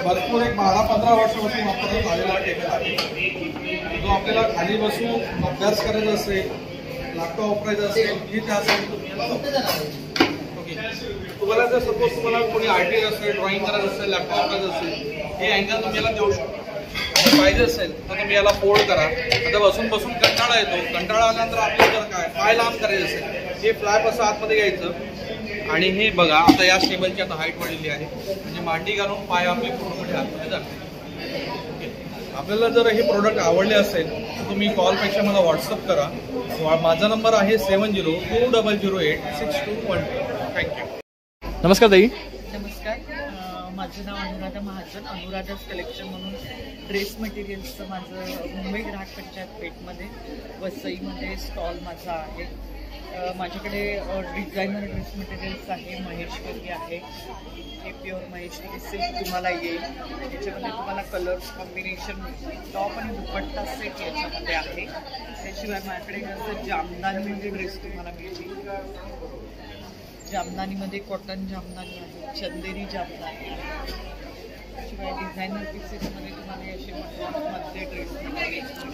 भरपूर एक 12-15 वर्षापासून वापरण्यात आलेला टेबल आहे जो आपल्याला खाली बसून अभ्यास करायचा असेल लॅपटॉप वापरायचा असेल की त्यासाठी तुम्हाला जर सपोज तुम्हाला कोणी आर्टिस्ट असेल ड्रॉइंग करायचं असेल लॅपटॉप वापरायचं असेल हे अँगल तुम्ही याला देऊ शकता. पाहिजे असेल तर तुम्ही याला फोल्ड करा. आता बसून बसून कंटाळा येतो. कंटाळा आल्यानंतर आपल्याला जर काय पाय लांब करायचं असेल हे फ्लॅप असं आतमध्ये घ्यायचं आणि हे बघा आता या टेबलची आता हाईट वाढलेली आहे म्हणजे मांडी घालून पाय आपले पूर्णपणे आतमध्ये जाते. आपल्याला जर हे प्रोडक्ट आवडले असेल तर तुम्ही कॉलपेक्षा मला व्हॉट्सअप करा. माझा नंबर आहे 7020086212. थँक्यू. नमस्कार ताई. नमस्कार. माझं नाव अनुराधा महाजन. अनुराधाच कलेक्शन म्हणून ड्रेस मटेरियल्सचं माझं मुंबई ग्राहक पंचायत पेठमध्ये वसईमध्ये स्टॉल माझा आहे. माझ्याकडे डिझायनर ड्रेस मटेरियल्स आहे. महेश्वरी आहे. हे प्युअर महेश्वरी सिल्क तुम्हाला येईल. याच्यामध्ये तुम्हाला कलर्स कॉम्बिनेशन टॉप आणि दुपट्टा सेट याच्यामध्ये आहे. त्याशिवाय माझ्याकडे असं जामदानीमध्ये ड्रेस तुम्हाला मिळतील. जामदानीमध्ये कॉटन जामदानी आहे. चंदेरी जामदानी आहे. शिवाय डिझायनर पीसेसमध्ये तुम्हाला असे मध्ये ड्रेस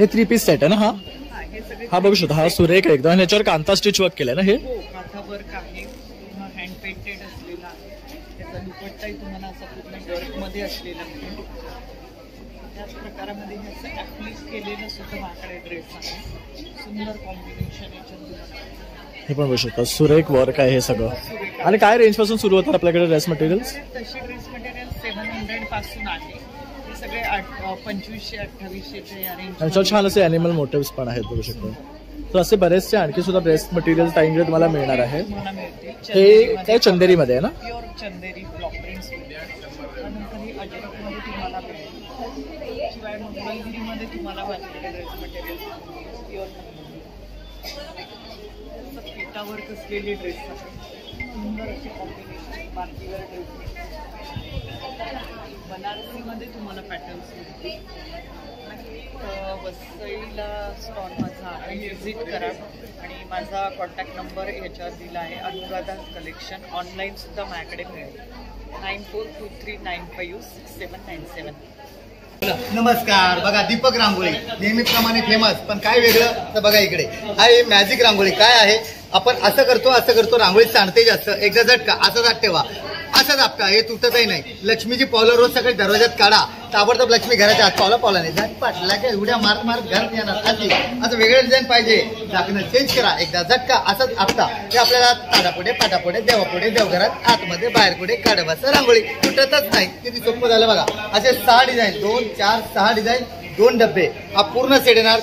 हे 3 पीस सेट आहे ना. हा बघू शकता. हा सुरेख आहे एकदम. याच्यावर कांता स्टिच वर्क केलंय ना. हे कांता वर्क आहे. हँड पेंटेड असलेला आहे. त्याचा दुपट्टाही तुम्हाला असा पूर्ण वर्कमध्ये असलेला आहे. त्याच प्रकारामध्ये हे असं ॲप्लिक केलेलं सुद्धा माझ्याकडे ड्रेस आहे. सुंदर कॉम्बिनेशन याच्यात हे पण बघू शकता. सुरेख वर्क आहे हे सगळं. आणि काय रेंज पासून सुरू होतात आपल्याकडे ड्रेस मटेरियल्स? तशी ड्रेस मटेरियल 700 पासून आहे. हे सगळे 2500-2800चे या रेंज. त्याच्यावर छान असे ॲनिमल मोटिव्स पण आहेत बघू शकतो. तर असे बरेचसे आणखी सुद्धा ड्रेस मटेरियल टाईमकडे तुम्हाला मिळणार आहे. हे काय चंदेरीमध्ये आहे ना. प्युअर चंदेरी ब्लॉक प्रिंट्स. त्यानंतर ही अजरकमध्ये तुम्हाला मिळेल. शिवाय मंगळगिरीमध्ये तुम्हाला वाचलेले ड्रेस मटेरियल प्युअर पिठावर कसलेले ड्रेस आहे. सुंदर असे कॉम्बिनेशन बाकीवर ड्रेस. बनारसीमध्ये तुम्हाला पॅटर्न्स मिळतील. वसईला स्टॉल माझा आहे, व्हिजिट करा आणि माझा कॉन्टॅक्ट नंबर ह्याच्यावर दिला आहे. अनुराधा कलेक्शन. ऑनलाईन सुद्धा माझ्याकडे मिळेल. 9423956797. नमस्कार. बघा दीपक रांगोळी नेहमीप्रमाणे फेमस, पण काय वेगळं तर बघा इकडे हा मॅजिक रांगोळी. काय आहे, आपण असं करतो रांगोळी सांडते जास्त, एकदा झटका असा दाट ठेवा, असं दाबका, हे तुटतही नाही. लक्ष्मीची पावलं रोज सकाळी दरवाजात काढा, ताबडतोब लक्ष्मी घराच्या आत पावला नाही जात पाटला काय उड्या मारत मारत घरात येणार. असं वेगळं डिझाईन पाहिजे, झाकणं चेंज करा, एकदा झटका असंच आपटा. हे आपल्याला ताडापुढे पाटापुढे देवापुढे देवघरात आतमध्ये बाहेर पुढे काढवाचं रांगोळी तुटतच नाही. किती सोपं झालं बघा. असे 6 डिझाईन, 2 4 6 डिझाईन, 2 डब्बे, हा पूर्ण सेट येणार.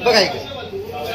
बघा इकडे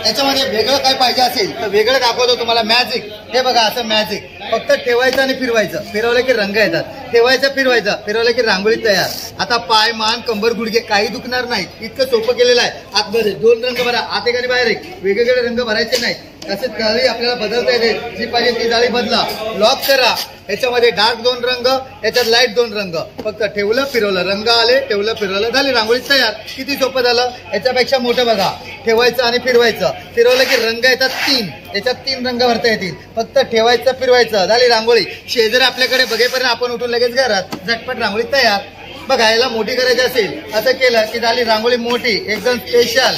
याच्यामध्ये वेगळं काय पाहिजे असेल तर वेगळं दाखवतो तुम्हाला. मॅजिक, हे बघा असं मॅजिक, फक्त ठेवायचं आणि फिरवायचं, फिरवलं की रंग येतात. ठेवायचं फिरवायचं, फिरवलं की रांगोळी तयार. आता पाय मान कंबर गुडघे काही दुखणार नाही, इतकं सोपं केलेलं आहे. आतमध्ये 2 रंग भरा, आत एक आणि बाहेर एक, वेगवेगळे रंग भरायचे नाही. तसेच जाळी आपल्याला बदलता येते, जी पाहिजे ती जाळी बदला. लॉक करा, याच्यामध्ये डार्क 2 रंग, याच्यात लाईट 2 रंग. फक्त ठेवलं फिरवलं, रंग आले, ठेवलं फिरवलं, झाली रांगोळी तयार. किती सोपं झालं. याच्यापेक्षा मोठं बघा. ठेवायचं आणि फिरवायचं, फिरवलं की रंग येतात 3, याच्यात 3 रंग भरता येतील. फक्त ठेवायचं फिरवायचं, झाली रांगोळी. शेजारी आपल्याकडे बघेपर्यंत आपण उठून लगेच घरात झटपट रांगोळी तयार. बघा याला मोठी करायची असेल असं केलं की झाली रांगोळी मोठी, एकदम स्पेशल.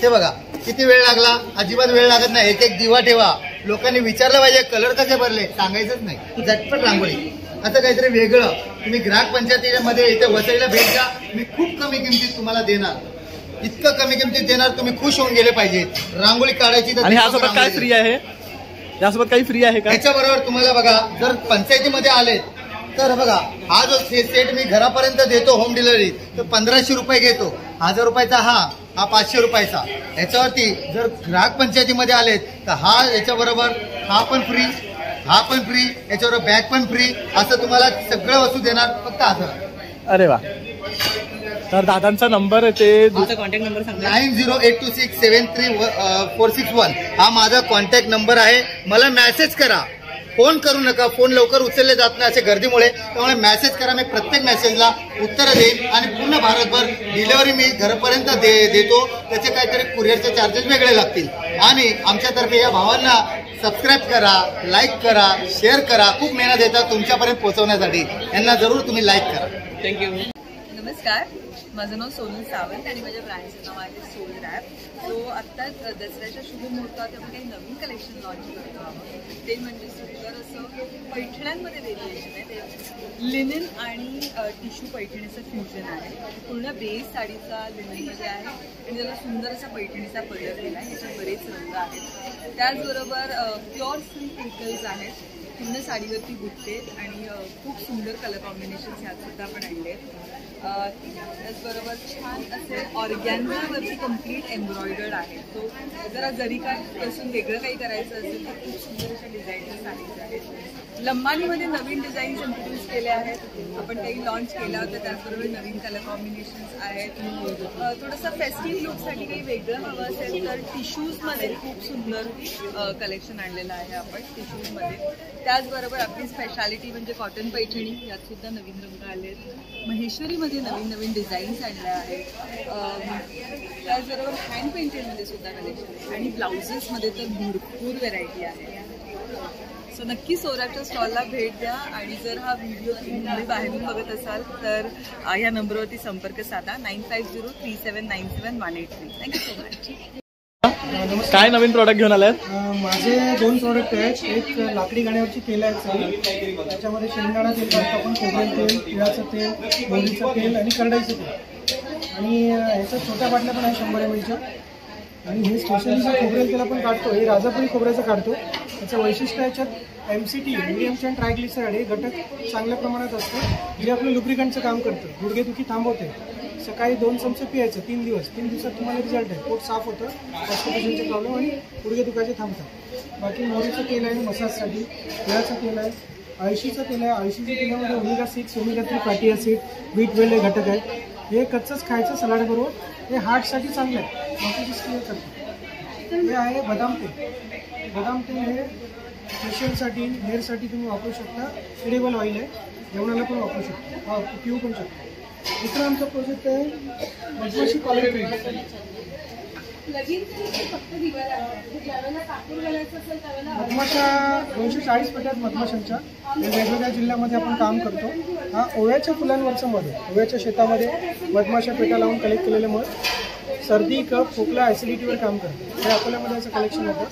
हे बघा किती वेळ लागला, अजिबात वेळ लागत नाही. एक दिवा ठेवा. लोकांनी विचारलं पाहिजे कलर कसे भरले, सांगायचंच नाही, झटपट रांगोळी. असं काहीतरी वेगळं. तुम्ही ग्राहक पंचायतीमध्ये इथे वसईला भेट द्या, मी खूप कमी किमतीत तुम्हाला देणार. इतकं कमी किमतीत देणार, तुम्ही खुश होऊन गेले पाहिजे. रांगोळी काढायची तर. आणि ह्यासोबत काय फ्री आहे, यासोबत काही फ्री आहे का? याच्याबरोबर तुम्हाला बघा, जर पंचायतीमध्ये आले तर बघा हा जो सेट मी घरापर्यंत देतो होम डिलिव्हरी, तर 1500 रुपये घेतो. 1000 रुपयाचा हा 500 रुपयाचा. याच्यावरती जर ग्राहक पंचायतीमध्ये आलेत तर हा याच्याबरोबर हा पण फ्री, हा पण फ्री, याच्याबरोबर बॅग पण फ्री. असं तुम्हाला सगळं वस्तू देणार फक्त 1000. अरे वा. तर दादांचा नंबर आहे ते कॉन्टॅक्ट नंबर सांगा. 9082673461 हा माझा कॉन्टॅक्ट नंबर आहे. मला मेसेज करा, फोन करू नका. फोन लवकर उचलले जात नाही अशा गर्दीमुळे, त्यामुळे मेसेज करा. मी प्रत्येक मेसेजला उत्तर देईन आणि पूर्ण भारतभर डिलिव्हरी मी घरापर्यंत देतो. त्याचे काहीतरी कुरिअरचे चार्जेस वेगळे लागतील. आणि आमच्यातर्फे या भावांना सबस्क्राईब करा, लाईक करा, शेअर करा. खूप मेहनत येतात तुमच्यापर्यंत पोहोचवण्यासाठी. यांना जरूर तुम्ही लाईक करा. थँक्यू. नमस्कार, माझं नाव सोनल सावंत आणि माझ्या ब्रँडचं नाव आहे सोल रॅप. सो आत्ताच दसऱ्याच्या शुभमुहूर्तात आपण काही नवीन कलेक्शन लॉन्च करतो आहोत. ते म्हणजे सुंदर असं पैठण्यांमध्ये व्हेरिएशन आहे. ते लिनिन आणि टिश्यू पैठणीचं फ्युजन आहे. पूर्ण बेस साडीचा लिनिनमध्ये आहे आणि त्याला सुंदर असा पैठणीचा पदर दिला आहे. याच्यात बरेच रंग आहेत. त्याचबरोबर प्युअर सिल्क क्रिस्टल्स आहेत. पूर्ण साडीवरती बुट्टे आणि खूप सुंदर कलर कॉम्बिनेशन्स ह्यात सुद्धा आपण आणले आहेत. त्याचबरोबर छान असे ऑर्गॅन्झावरती कम्प्लीट एम्ब्रॉयडर्ड आहे. तो जरा जरी पासून वेगळं काही करायचं असेल तर खूप सुंदर अशा डिझाईनच्या साडीज आहेत. लंबानीमध्ये नवीन डिझाईन्स इंट्रोड्यूस केले आहेत. आपण काही लॉन्च केलं होतं. त्याचबरोबर नवीन कलर कॉम्बिनेशन्स आहेत. थोडंसं फेस्टिव्ह लुकसाठी काही वेगळं हवं असेल तर टिश्यूजमध्ये खूप सुंदर कलेक्शन आणलेलं आहे आपण टिश्यूजमध्ये. त्याचबरोबर आपली स्पेशालिटी म्हणजे कॉटन पैठणी, यात सुद्धा नवीन रंग आले आहेत. महेश्वरीमध्ये नवीन नवीन डिझाईन्स आणल्या आहेत. त्याचबरोबर हँड पेंटेडमध्ये सुद्धा कलेक्शन आहे आणि ब्लाउजेसमध्ये तर भरपूर व्हेरायटी आहे. सो नक्की सोराच्या स्टॉलला भेट द्या. आणि जर हा व्हिडिओ तुम्ही बाहेरून बघत असाल तर या नंबरवरती संपर्क साधा 9503797183. Thank you so much. काय नवीन प्रॉडक्ट घेऊन आलाय? माझे 2 प्रॉडक्ट आहेत. एक लाकडी गाण्यावरची तेल आहेत सगळी. त्याच्यामध्ये शेंगदाणा तेल टाकतो आपण, खोबरेल तेल, तिळाचं तेल, मोहरीचं तेल आणि करडईचं तेल. आणि ह्याच्या छोट्या बाटल्या पण आहे 100 ml. आणि हे स्पेशली जे खोबरेल तेल आपण काढतो हे राजापुरी खोबऱ्याचं काढतो. त्याचं वैशिष्ट्य याच्यात MCT मीडियम चेन ट्रायग्लिसराईड हे घटक चांगल्या प्रमाणात असतं, जे आपलं लुब्रिकंटचं काम करतं. गुडघेदुखी थांबवते. सकाळी 2 चमचे पियायचं 3 दिवस. 3 दिवसात तुम्हाला रिझल्ट आहे. पोट साफ होतं, कॉन्स्टिपेशनचे प्रॉब्लेम आणि गुडघे दुखायचे थांबतात. बाकी मोहरीचं तेल आहे मसाजसाठी, तिळाचं तेल आहे, अळशीचं तेल आहे. अळशीच्या तेलामध्ये ओमेगा 6, ओमेगा 3 फॅटी ॲसिड, बीट वेल हे घटक आहेत. हे कच्चंच खायचं सलाडबरोबर. हे हार्टसाठी चांगलं आहे, बाकीची क्लिअर करतं. हे आहे बदाम तेल. बदाम तेल हे फेशियलसाठी, हेअरसाठी तुम्ही वापरू शकता. एडिबल ऑइल आहे, जेवणाला पण वापरू शकता, पिऊ पण शकता. दुसरा आमचा प्रोजेक्ट आहे मधमाशी कॉलर ट्री. मधमाशा 240 पेट्यात मधमाशांच्या वेगवेगळ्या जिल्ह्यामध्ये आपण काम करतो. हा ओव्याच्या फुलांवरचं मध, ओव्याच्या शेतामध्ये मधमाशा पेट्या लावून कलेक्ट केलेले मध सर्दी, कफ, खोकला, ॲसिडिटीवर काम करतं. हे अकोल्यामध्ये याचं कलेक्शन होतं.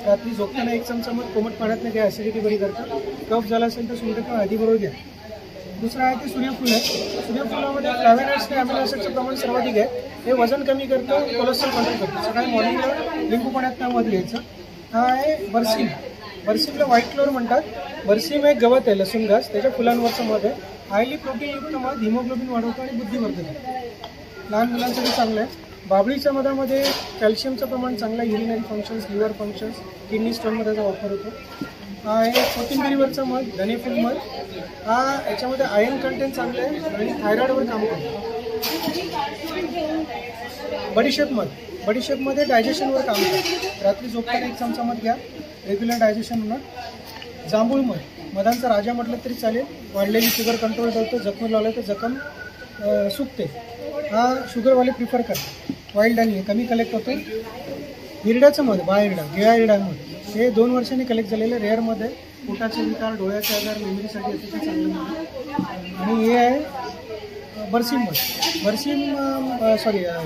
रात्री झोपताना 1 चमचा मध कोमट पाण्यात घ्या, ॲसिडिटी बरी करतं. कफ झाला असेल तर सुंठ किंवा हळदीबरोबर घ्या. दुसरं आहे ते सूर्यफूल आहे. सूर्यफुलामध्ये फ्लॅव्होनॉइड्स आणि अमिनो ॲसिडचं प्रमाण सर्वाधिक आहे. हे वजन कमी करतं, कोलेस्ट्रॉल कंट्रोल करतं. सकाळी मॉर्निंगला लिंबू पाण्यात मध घ्यायचं. हा आहे बरसीम. बरसीमला व्हाईट फ्लोअर म्हणतात. बरसीम एक गवत आहे, लसूण घास, त्याच्या फुलांवरचं मध आहे. हायली प्रोटीनयुक्त मध हिमोग्लोबिन वाढवतं आणि बुद्धी वर्धतं. लहान मुलांसाठी चांगलं आहे. बाबळीच्या मधामध्ये कॅल्शियमचं प्रमाण चांगलं आहे. Urinary functions, liver functions, kidney स्टोनमध्ये त्याचा वापर होतो. हा आहे कोथिंबिरीवरचा मध, धनेफूल मध. हा याच्यामध्ये आयर्न कंटेंट चांगलं आहे आणि थायरॉइडवर काम करतो. बडीशेप मध. बडीशेपमध्ये डायजेशनवर काम करतं. रात्री झोपताना 1 चमचा मध घ्या, रेग्युलर डायजेशन होणार. जांभूळ मध, मधांचा राजा म्हटलं तरी चालेल. वाढलेली शुगर कंट्रोल करतो. जखम लावलं तर जखम सुकते. हा शुगरवाले प्रिफर करतात. वाईल्ड आणि कमी कलेक्ट होतो. हिरड्याचं मध, बाळहिरडा, गिळा हिरडा मध, हे 2 वर्षांनी कलेक्ट झालेलं रेअरमध्ये. पोटाचे विकार, डोळ्याचे आजार, मेमरीसाठी अतिशय चांगलं मध. आणि हे आहे बरसीम मध. बरसीम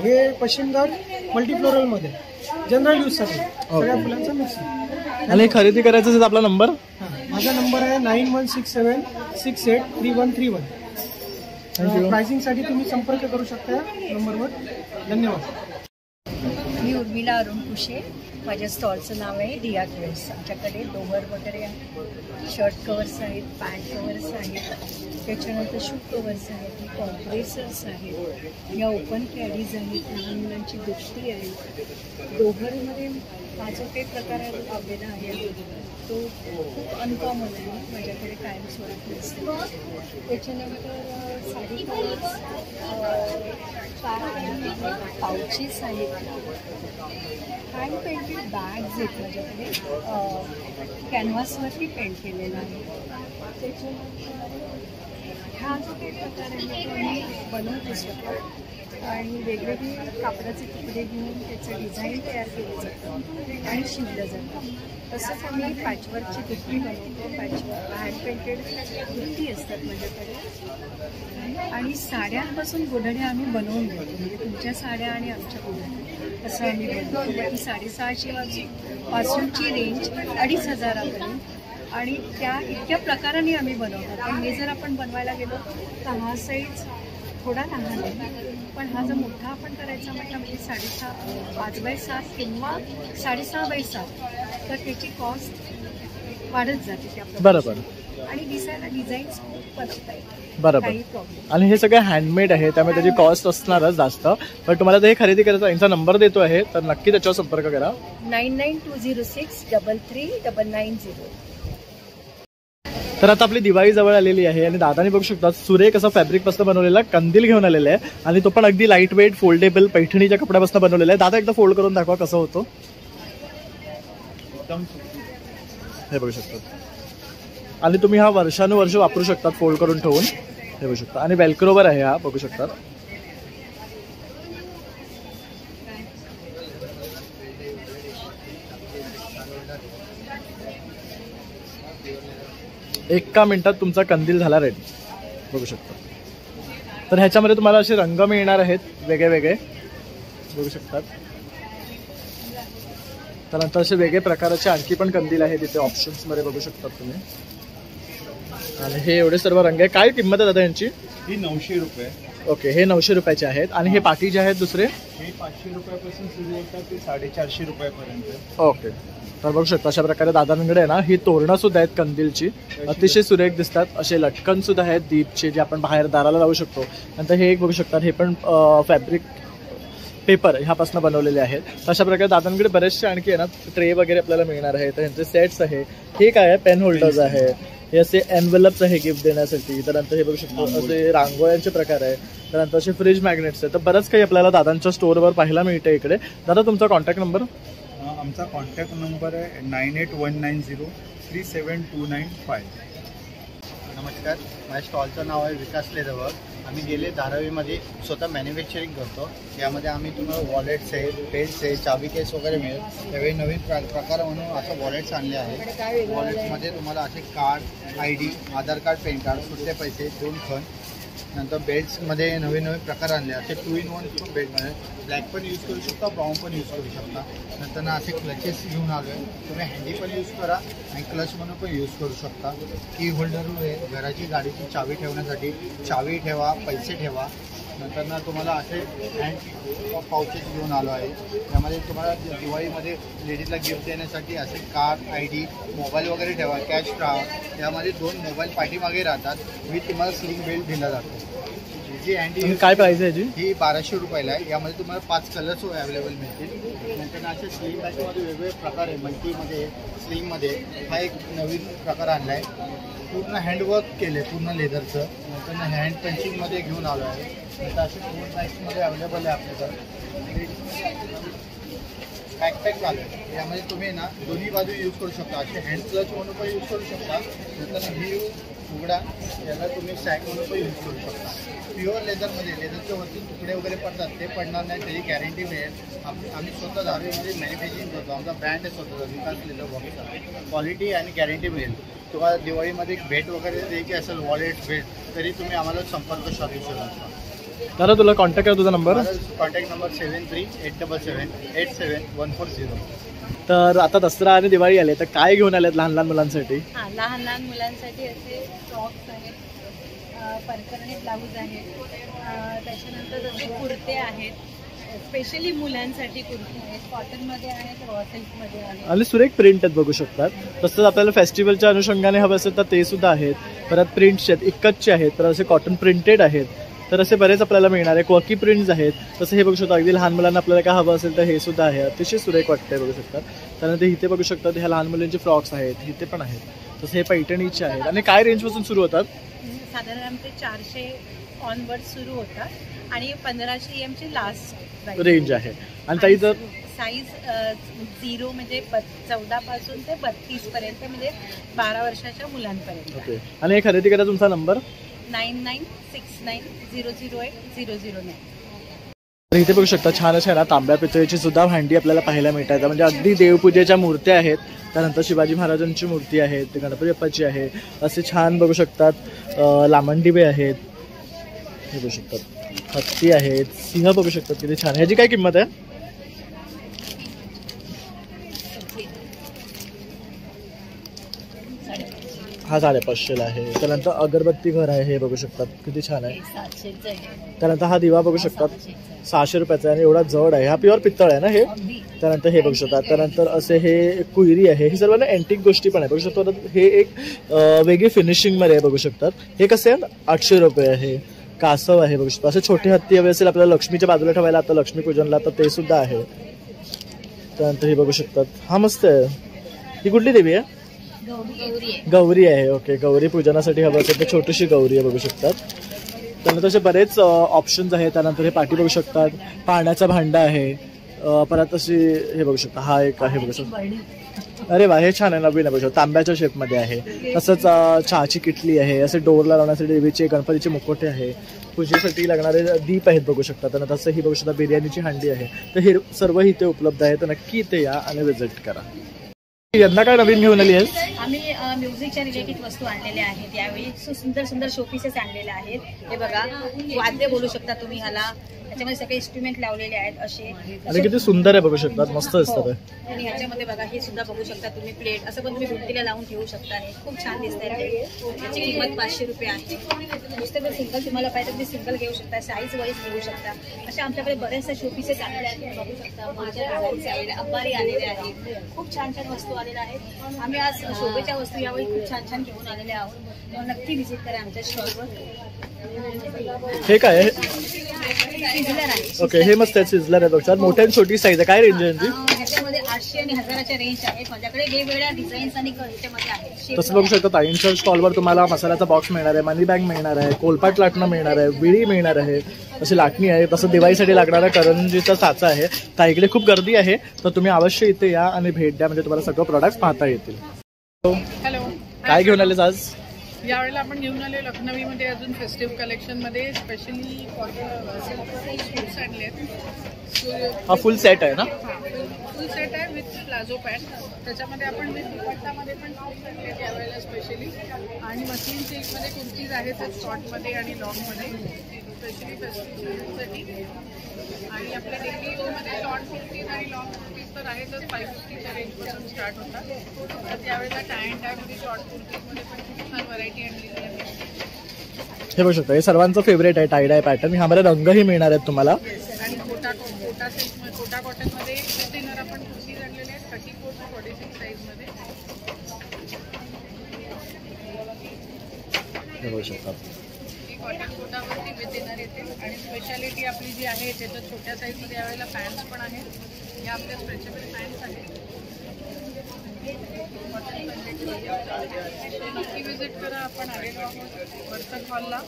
हे पश्चिम घाट मल्टीफ्लोरलमध्ये जनरल यूजसाठी सगळ्या फुलांचा मिक्स. आणि खरेदी करायचं असेल तर आपला नंबर? माझा नंबर आहे 9167683131. प्राइसिंगसाठी तुम्ही संपर्क करू शकता या नंबरवर. धन्यवाद. मी उर्मिला अरुण कुशे. माझ्या स्टॉलचं नाव आहे दिया क्वेल्स. आमच्याकडे लोवर वगैरे आहे, शर्ट कवर्स आहेत, पॅन्ट कवर्स आहेत, त्याच्यानंतर शू कवर्स आहेत, कॉम्प्रेसर्स आहेत, या ओपन कॅडीज आहेत, लहान मुलांची दुपटी आहे. डोहरमध्ये हा जो काही प्रकार आहे लावलेला आहे तो खूप अनकॉमन आहे, माझ्याकडे कायम स्वरूपी असते. त्याच्यानंतर साडी कवर्स, पाउचेस आहेत, हँड पेंटेड बॅग्स आहेत माझ्याकडे, कॅनव्हासवरती पेंट केलेला आहे. त्याच्यानंतर हा जो काही प्रकार आहे तो आम्ही बनवतो स्वतः आणि वेगवेगळे कापडाचे तुकडे घेऊन त्याचं डिझाईन तयार केलं जातं आणि शिवलं जातं. तसंच आम्ही पॅचवर्कची दुपटी बनवतो. पॅचवर्क हँड पेंटेड दुपटी असतात माझ्याकडे. आणि साड्यांपासून गोधड्या आम्ही बनवून देतो. म्हणजे तुमच्या साड्या आणि आमच्या गोधड्या असं आम्ही बनवतो. ती 650 पासूनची रेंज 2500पर्यंत आणि त्या इतक्या प्रकाराने आम्ही बनवतो. पण हे जर आपण बनवायला गेलो तर हा साईज थोडा लहान आहे, पण हा जर मोठा आपण करायचा म्हटलं म्हणजे 6.5 5x7 किंवा 6.5x7 तर त्याची कॉस्ट वाढत जाते त्या. बरोबर. आणि दिसायला डिझाईन्स खूप असतात. बरोबर. आणि हे सगळे हँडमेड आहे त्यामुळे त्याची कॉस्ट असणारच जास्त. पण तुम्हाला हे खरेदी करायचा यांचा नंबर देतो आहे तर नक्की त्याच्यावर संपर्क करा. 9920639990. तर आता आपली दिवाळी जवळ आलेली आहे आणि दादानी बघू शकता सुरेख असा फॅब्रिक पासून बनवलेला कंदील घेऊन आलेला आहे आणि तो पण अगदी लाईट वेट फोल्डेबल पैठणीच्या कपड्यापासून बनवलेला आहे. दादा एकदा फोल्ड करून दाखवा कसं होतो. हे बघू शकतात आणि तुम्ही हा वर्षानुवर्ष वापरू शकतात फोल्ड करून ठेवून. हे बघू शकता आणि वेल्क्रोवर आहे हा, बघू शकतात. एका मिनिटात तुमचा कंदील झाला रेडी, बघू शकता. तर ह्याच्यामध्ये तुम्हाला असे रंग मिळणार आहेत वेगळे वेगळे, बघू शकतात. त्यानंतर असे वेगळे प्रकारचे आणखी पण कंदील आहे तिथे ऑप्शन्स मध्ये, बघू शकतात तुम्ही. आणि हे एवढे सर्व रंग आहे. काय किंमत आहे दादा यांची? ही 900 रुपये. ओके, हे 900 रुपयाचे आहेत. आणि हे बाकी जे आहेत दुसरे हे 500 रुपयापासून सुरू होतात ते 450 रुपयापर्यंत. ओके, तर बघू शकता अशा प्रकारे दादांकडे आहे ना ही तोरणं सुद्धा आहेत कंदीलची, अतिशय सुरेख दिसतात. असे लटकन सुद्धा आहेत दीपचे जे आपण बाहेर दाराला लावू शकतो. नंतर हे एक बघू शकतात, हे पण फॅब्रिक पेपर ह्यापासून बनवलेले आहेत. अशा प्रकारे दादांकडे बरेचसे आणखी आहे ना ट्रे वगैरे आपल्याला मिळणार आहे. तर ह्यांचे सेट्स आहे. हे काय आहे, पेन होल्डर्स आहे, हे असे एनवेलप्स आहे गिफ्ट देण्यासाठी. त्यानंतर हे बघू शकतो असे रांगोळ्यांचे प्रकार आहे. त्यानंतर असे फ्रीज मॅग्नेट्स आहे. तर बरंच काही आपल्याला दादांच्या स्टोअरवर पाहायला मिळते इकडे. दादा तुमचा कॉन्टॅक्ट नंबर? आमचा कॉन्टॅक्ट नंबर आहे 9819037295. नमस्कार, माझ्या स्टॉलचं नाव आहे विकास लेदर वर्क आम्ही गेले धारावीमध्ये स्वतः मॅन्युफॅक्चरिंग करतो. यामध्ये आम्ही तुम्हाला वॉलेट्स आहे, पेट्स आहे, चावी केस वगैरे मिळेल. त्यावेळी नवीन प्रकार म्हणून असं वॉलेट्स आणले आहे. वॉलेट्समध्ये तुम्हाला असे कार्ड, ID, आधार कार्ड, पॅन कार्ड, सुट्टे पैसे, 2 खण. नंतर बेल्ट्समध्ये नवीन प्रकार आणले. असे 2 in 1 बेल्ट मिळेल. ब्लॅक पण यूज करू शकता, ब्राऊन पण यूज करू शकता. नंतर असे क्लचेस घेऊन आलो आहे. तुम्ही हँडी पण यूज करा आणि क्लच म्हणून पण यूज करू शकता. की होल्डर आहे, घराची गाडीची चावी ठेवण्यासाठी चावी ठेवा, पैसे ठेवा. नंतर तुम्हाला असे हँड पाउचेस घेऊन आलो आहे. त्यामध्ये तुम्हाला दिवाळीमध्ये लेडीजला गिफ्ट देण्यासाठी असे कार्ड, ID, मोबाईल वगैरे ठेवा, कॅश राहा. त्यामध्ये 2 मोबाईल पाठीमागे राहतात. मी तुम्हाला स्लिंग बेल्ट दिला जातो. जी हँडी काय प्राइस आहे? ही 1200 रुपयाला आहे. यामध्ये तुम्हाला 5 कलर्स अवेलेबल मिळतील. नंतर असे स्लिंग बॅगमध्ये वेगवेगळे प्रकार आहे. मल्टीमध्ये, स्लिंगमध्ये हा एक नवीन प्रकार आणला आहे. पूर्ण हँडवर्क केले, पूर्ण लेदरचं. नंतर हँड पेन्सिलमध्ये घेऊन आलो आहे. नंतर असे 4 साईजमध्ये अवेलेबल आहे आपल्याकडे. बॅकपॅक आलं आहे. यामध्ये तुम्ही दोन्ही बाजू यूज करू शकता. असे हँड क्लच म्हणून पण यूज करू शकता. नंतर ही उघडा, याला तुम्ही सॅक म्हणून पण यूज करू शकता. प्युअर लेदरमध्ये, लेदरच्या वरती तुकडे वगैरे पडतात, ते पडणार नाही, त्याची गॅरंटी मिळेल. आम्ही स्वतः धारावीमध्ये मॅन्युफॅक्चरिंग करतो. आमचा ब्रँड आहे स्वतःचा, विकास लेदर बॉक्सचा. क्वालिटी आणि गॅरंटी मिळेल. तुम्हाला दिवाळीमध्ये भेट वगैरे द्यायची असेल, वॉलेट भेट, तरी तुम्ही आम्हाला संपर्क साधू शकता. दादा तुला कॉन्टॅक्ट करा, तुझा नंबर? Contact number 7387787140. तर आता दसरा आणि दिवाळी आले, तर काय घेऊन आलेत लहान लहान मुलांसाठी? लहान लहान मुलांसाठी असे फ्रॉक्स आहेत, परकरणे ब्लाऊज आहेत, त्याच्यानंतर असे कुर्ते आहेत, स्पेशली मुलांसाठी कुर्ते आहेत, कॉटनमध्ये आहेत, सिल्कमध्ये आहेत आणि सुरेख प्रिंट आहेत बघू शकतात. तसंच आपल्याला फेस्टिवलच्या अनुषंगाने हवं असेल तर ते सुद्धा आहेत. परत प्रिंट्स आहेत, इक्कतचे आहेत, तर असे कॉटन प्रिंटेड आहेत. तर असे बरेच आपल्याला मिळणार आहे. क्वर्की प्रिंट्स आहेत. तसं हे बघू शकता, अगदी लहान मुलांना आपल्याला काय हवं असेल तर हे सुद्धा आहे. अतिशय सुरेख वाटतंय बघू शकतात. त्यानंतर इथे बघू शकतात ह्या लहान मुलांचे फ्रॉक्स आहेत, इथे पण आहेत. तसं हे पैठणीचे आहेत. आणि काय रेंजपासून सुरू होतात? साधारण आमचे 400 ऑनवर्ड सुरू होतात आणि 1500 EMची लास्ट रेंज आहे. आणि ताई जर साईज 0 म्हणजे 14 पासून ते 32 पर्यंत, म्हणजे 12 वर्षाच्या मुलांपर्यंत. ओके. आणि हे खरेदी करा, तुमचा नंबर 9969080009. तर इथे बघू शकता छान अशा ना तांब्या पितळीची सुद्धा भांडी आपल्याला पाहायला मिळतात. म्हणजे अगदी देवपूजेच्या मूर्त्या आहेत. त्यानंतर शिवाजी महाराजांची मूर्ती आहे, गणपती बाप्पाची आहे. असे छान बघू शकतात लामणदिवे आहेत, हे बघू शकतात हत्ती आहेत, सिंह बघू शकतात किती छान. ह्याची काय किंमत आहे? हा 550 आहे. त्यानंतर अगरबत्ती घर आहे, हे बघू शकतात किती छान आहे. त्यानंतर हा दिवा बघू शकतात 600 रुपयाचा आणि एवढा जड आहे. हा प्युअर पित्तळ आहे ना हे. त्यानंतर हे बघू शकतात. त्यानंतर असे हे कुयरी आहे. हे सर्व ना अँटिक गोष्टी पण आहे बघू शकतो. हे एक वेगळी फिनिशिंगमध्ये आहे बघू शकतात. हे कसे आहे 800 रुपये आहे. कासव आहे बघू शकतो. असे छोटे हत्ती हवे असेल आपल्याला लक्ष्मीच्या बाजूला ठेवायला, आता लक्ष्मीपूजनला, तर ते सुद्धा आहे. त्यानंतर हे बघू शकतात. हा मस्त आहे. ही कुठली देवी आहे? गौरी आहे. ओके. गौरी पूजनासाठी हवं असेल तर छोटीशी गौरी आहे बघू शकतात. त्यानंतर असे बरेच ऑप्शन्स आहेत. त्यानंतर हे पाठी बघू शकतात, पाण्याचा भांडा आहे. परत अशी हे बघू शकता, हा एक आहे बघू शकता. अरे वा, हे छान आहे, नवीन आहे बघू शकता, तांब्याच्या शेपमध्ये आहे. तसंच चहाची किटली आहे. असे डोरला लावण्यासाठी देवीचे गणपतीचे मुखोटे आहे. पूजेसाठी लागणारे दीप आहेत बघू शकता. त्यानंतर असं ही बघू शकता बिर्याणीची हांडी आहे. तर हे सर्व इथे उपलब्ध आहे. तर नक्की इथे या आणि व्हिजिट करा. यंदा काय नवीन घेऊन आली आहेस? आम्ही म्युझिकच्या रिलेटेड वस्तू आणलेल्या आहेत. यावेळी सुंदर सुंदर शोपीसेस आणलेले आहेत. हे बघा, वाद्य बोलू शकता तुम्ही ह्याला. त्याच्यामध्ये सगळे इन्स्ट्रुमेंट लावलेले आहेत असे. आणि किती सुंदर आहे बघू शकतात, मस्त दिसतात. आणि ह्याच्यामध्ये बघा, हे सुद्धा बघू शकता तुम्ही, प्लेट असं पण तुम्ही भिंतीला लावून ठेवू शकता. हे खूप छान दिसत आहे. याची किंमत 500 रुपये आहे. नुसतं जर सिंगल तुम्हाला पाहिजे तुम्ही सिंगल घेऊ शकता, साईज वाईज घेऊ शकता. अशा आमच्याकडे बरेचसे शोपीसेस आलेले आहेत. बघू शकता माझ्या डिझाईन्स आलेले, अंबारी आलेले आहेत. खूप छान छान वस्तू आलेल्या आहेत. आम्ही आज शोभेच्या वस्तू यावेळी खूप छान छान घेऊन आलेले आहोत. नक्की व्हिजिट करा आमच्या स्टॉलवर. हे काय आहे? सिझलर आहे. ओके. हे मस्त आहे, सिझलर आहे बघा. मोठ्या आणि छोटी साईज आहे. काय रेंज आहे यांची? ह्याच्यामध्ये 800 आणि 1000च्या रेंज आहेत. माझ्याकडे वेगवेगळ्या डिझाईन्स आणि ह्याच्यामध्ये आहेत. तसं बघू शकता ताईंच्या स्टॉलवर तुम्हाला मसाल्याचा बॉक्स मिळणार आहे, मनी बॅग मिळणार आहे, कोलपाट लाटणं मिळणार आहे, विळी मिळणार आहे, अशी लाटणी आहे. तसं दिवाळीसाठी लागणारा करंजीचा साचा आहे. ताईकडे खूप गर्दी आहे, तर तुम्ही अवश्य इथे या आणि भेट द्या, म्हणजे तुम्हाला सगळं प्रोडक्ट्स पाहता येतील. हॅलो. काय घेऊन आलेस आज? यावेळेला आपण घेऊन आले लखनवीमध्ये अजून फेस्टिव्ह कलेक्शनमध्ये स्पेशली सूट्स आणले आहेत. हा फुल सेट आहे ना? फुल सेट आहे विथ प्लाझो पॅन्ट. त्याच्यामध्ये आपण विथ दुपट्टामध्ये पण सूट्स आणले आहेत यावेळेला स्पेशली. आणि मस्लिन सिल्कमध्ये कुर्तीज आहेत शॉर्टमध्ये आणि लॉंगमध्ये स्पेशली फेस्टिव्हसाठी. आणि आपल्या डेली यूजमध्ये शॉर्ट कुर्तीज आणि लॉंग कुर्तीज तर आहेतच 550च्या रेंजपासून स्टार्ट होतात. तर त्यावेळेला टाय अँड टायमध्ये शॉर्ट कुर्तीजमध्ये पण खूप छान व्हरायटी आणलेली आहे. हे बघू शकता, हे सर्वांचं फेवरेट आहे टाय डाय पॅटर्न. ह्यामध्ये रंगही मिळणार आहेत तुम्हाला. आणि कोटा कॉटनमध्ये डिझायनर आपण कुर्तीज आणलेले आहेत 34 to 46 साईजमध्ये. हे बघू शकता, कॉटन कोटावरती डिझायनर येते. आणि स्पेशालिटी आपली जी आहे त्याच्यात छोट्या साईजमध्ये यावेळेला पॅन्ट्स पण आहेत. या आपल्या स्ट्रेचेबल पॅन्ट्स आहेत. नक्की विजिट करा. आपण आलेलो आहोत वर्तक हॉलला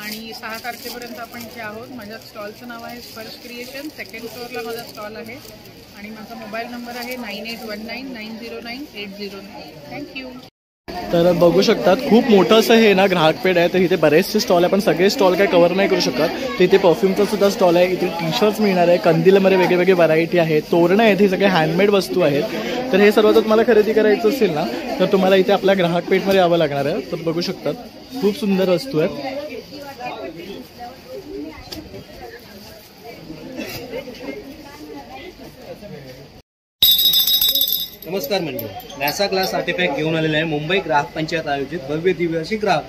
आणि 6 तारखेपर्यंत आपण इथे आहोत. माझ्या स्टॉलचं नाव आहे स्पर्श क्रिएशन. 2nd फ्लोअरला माझा स्टॉल आहे आणि माझा मोबाईल नंबर आहे 9819909809. थँक्यू. तर बघू शकतात खूप मोठं असं हे ना ग्राहक पेठ आहे. तर इथे बरेचसे स्टॉल आहे, पण सगळे स्टॉल काही कव्हर नाही करू शकत. तर इथे परफ्यूमचा सुद्धा स्टॉल आहे. इथे टी शर्ट्स मिळणार आहे. कंदीलमध्ये वेगवेगळे व्हरायटी आहे. तोरणं आहेत, हे सगळे हँडमेड वस्तू आहेत. तर हे सर्व जर तुम्हाला खरेदी करायचं असेल ना तर तुम्हाला इथे आपल्या ग्राहक पेठमध्ये यावं लागणार आहे. तर बघू शकतात खूप सुंदर वस्तू आहेत. नमस्कार मंडळी, नॅसा ग्लास आर्टिफॅक्ट घेऊन आलेला आहे. मुंबई ग्राहक पंचायत आयोजित भव्य दिव्य अशी ग्राहक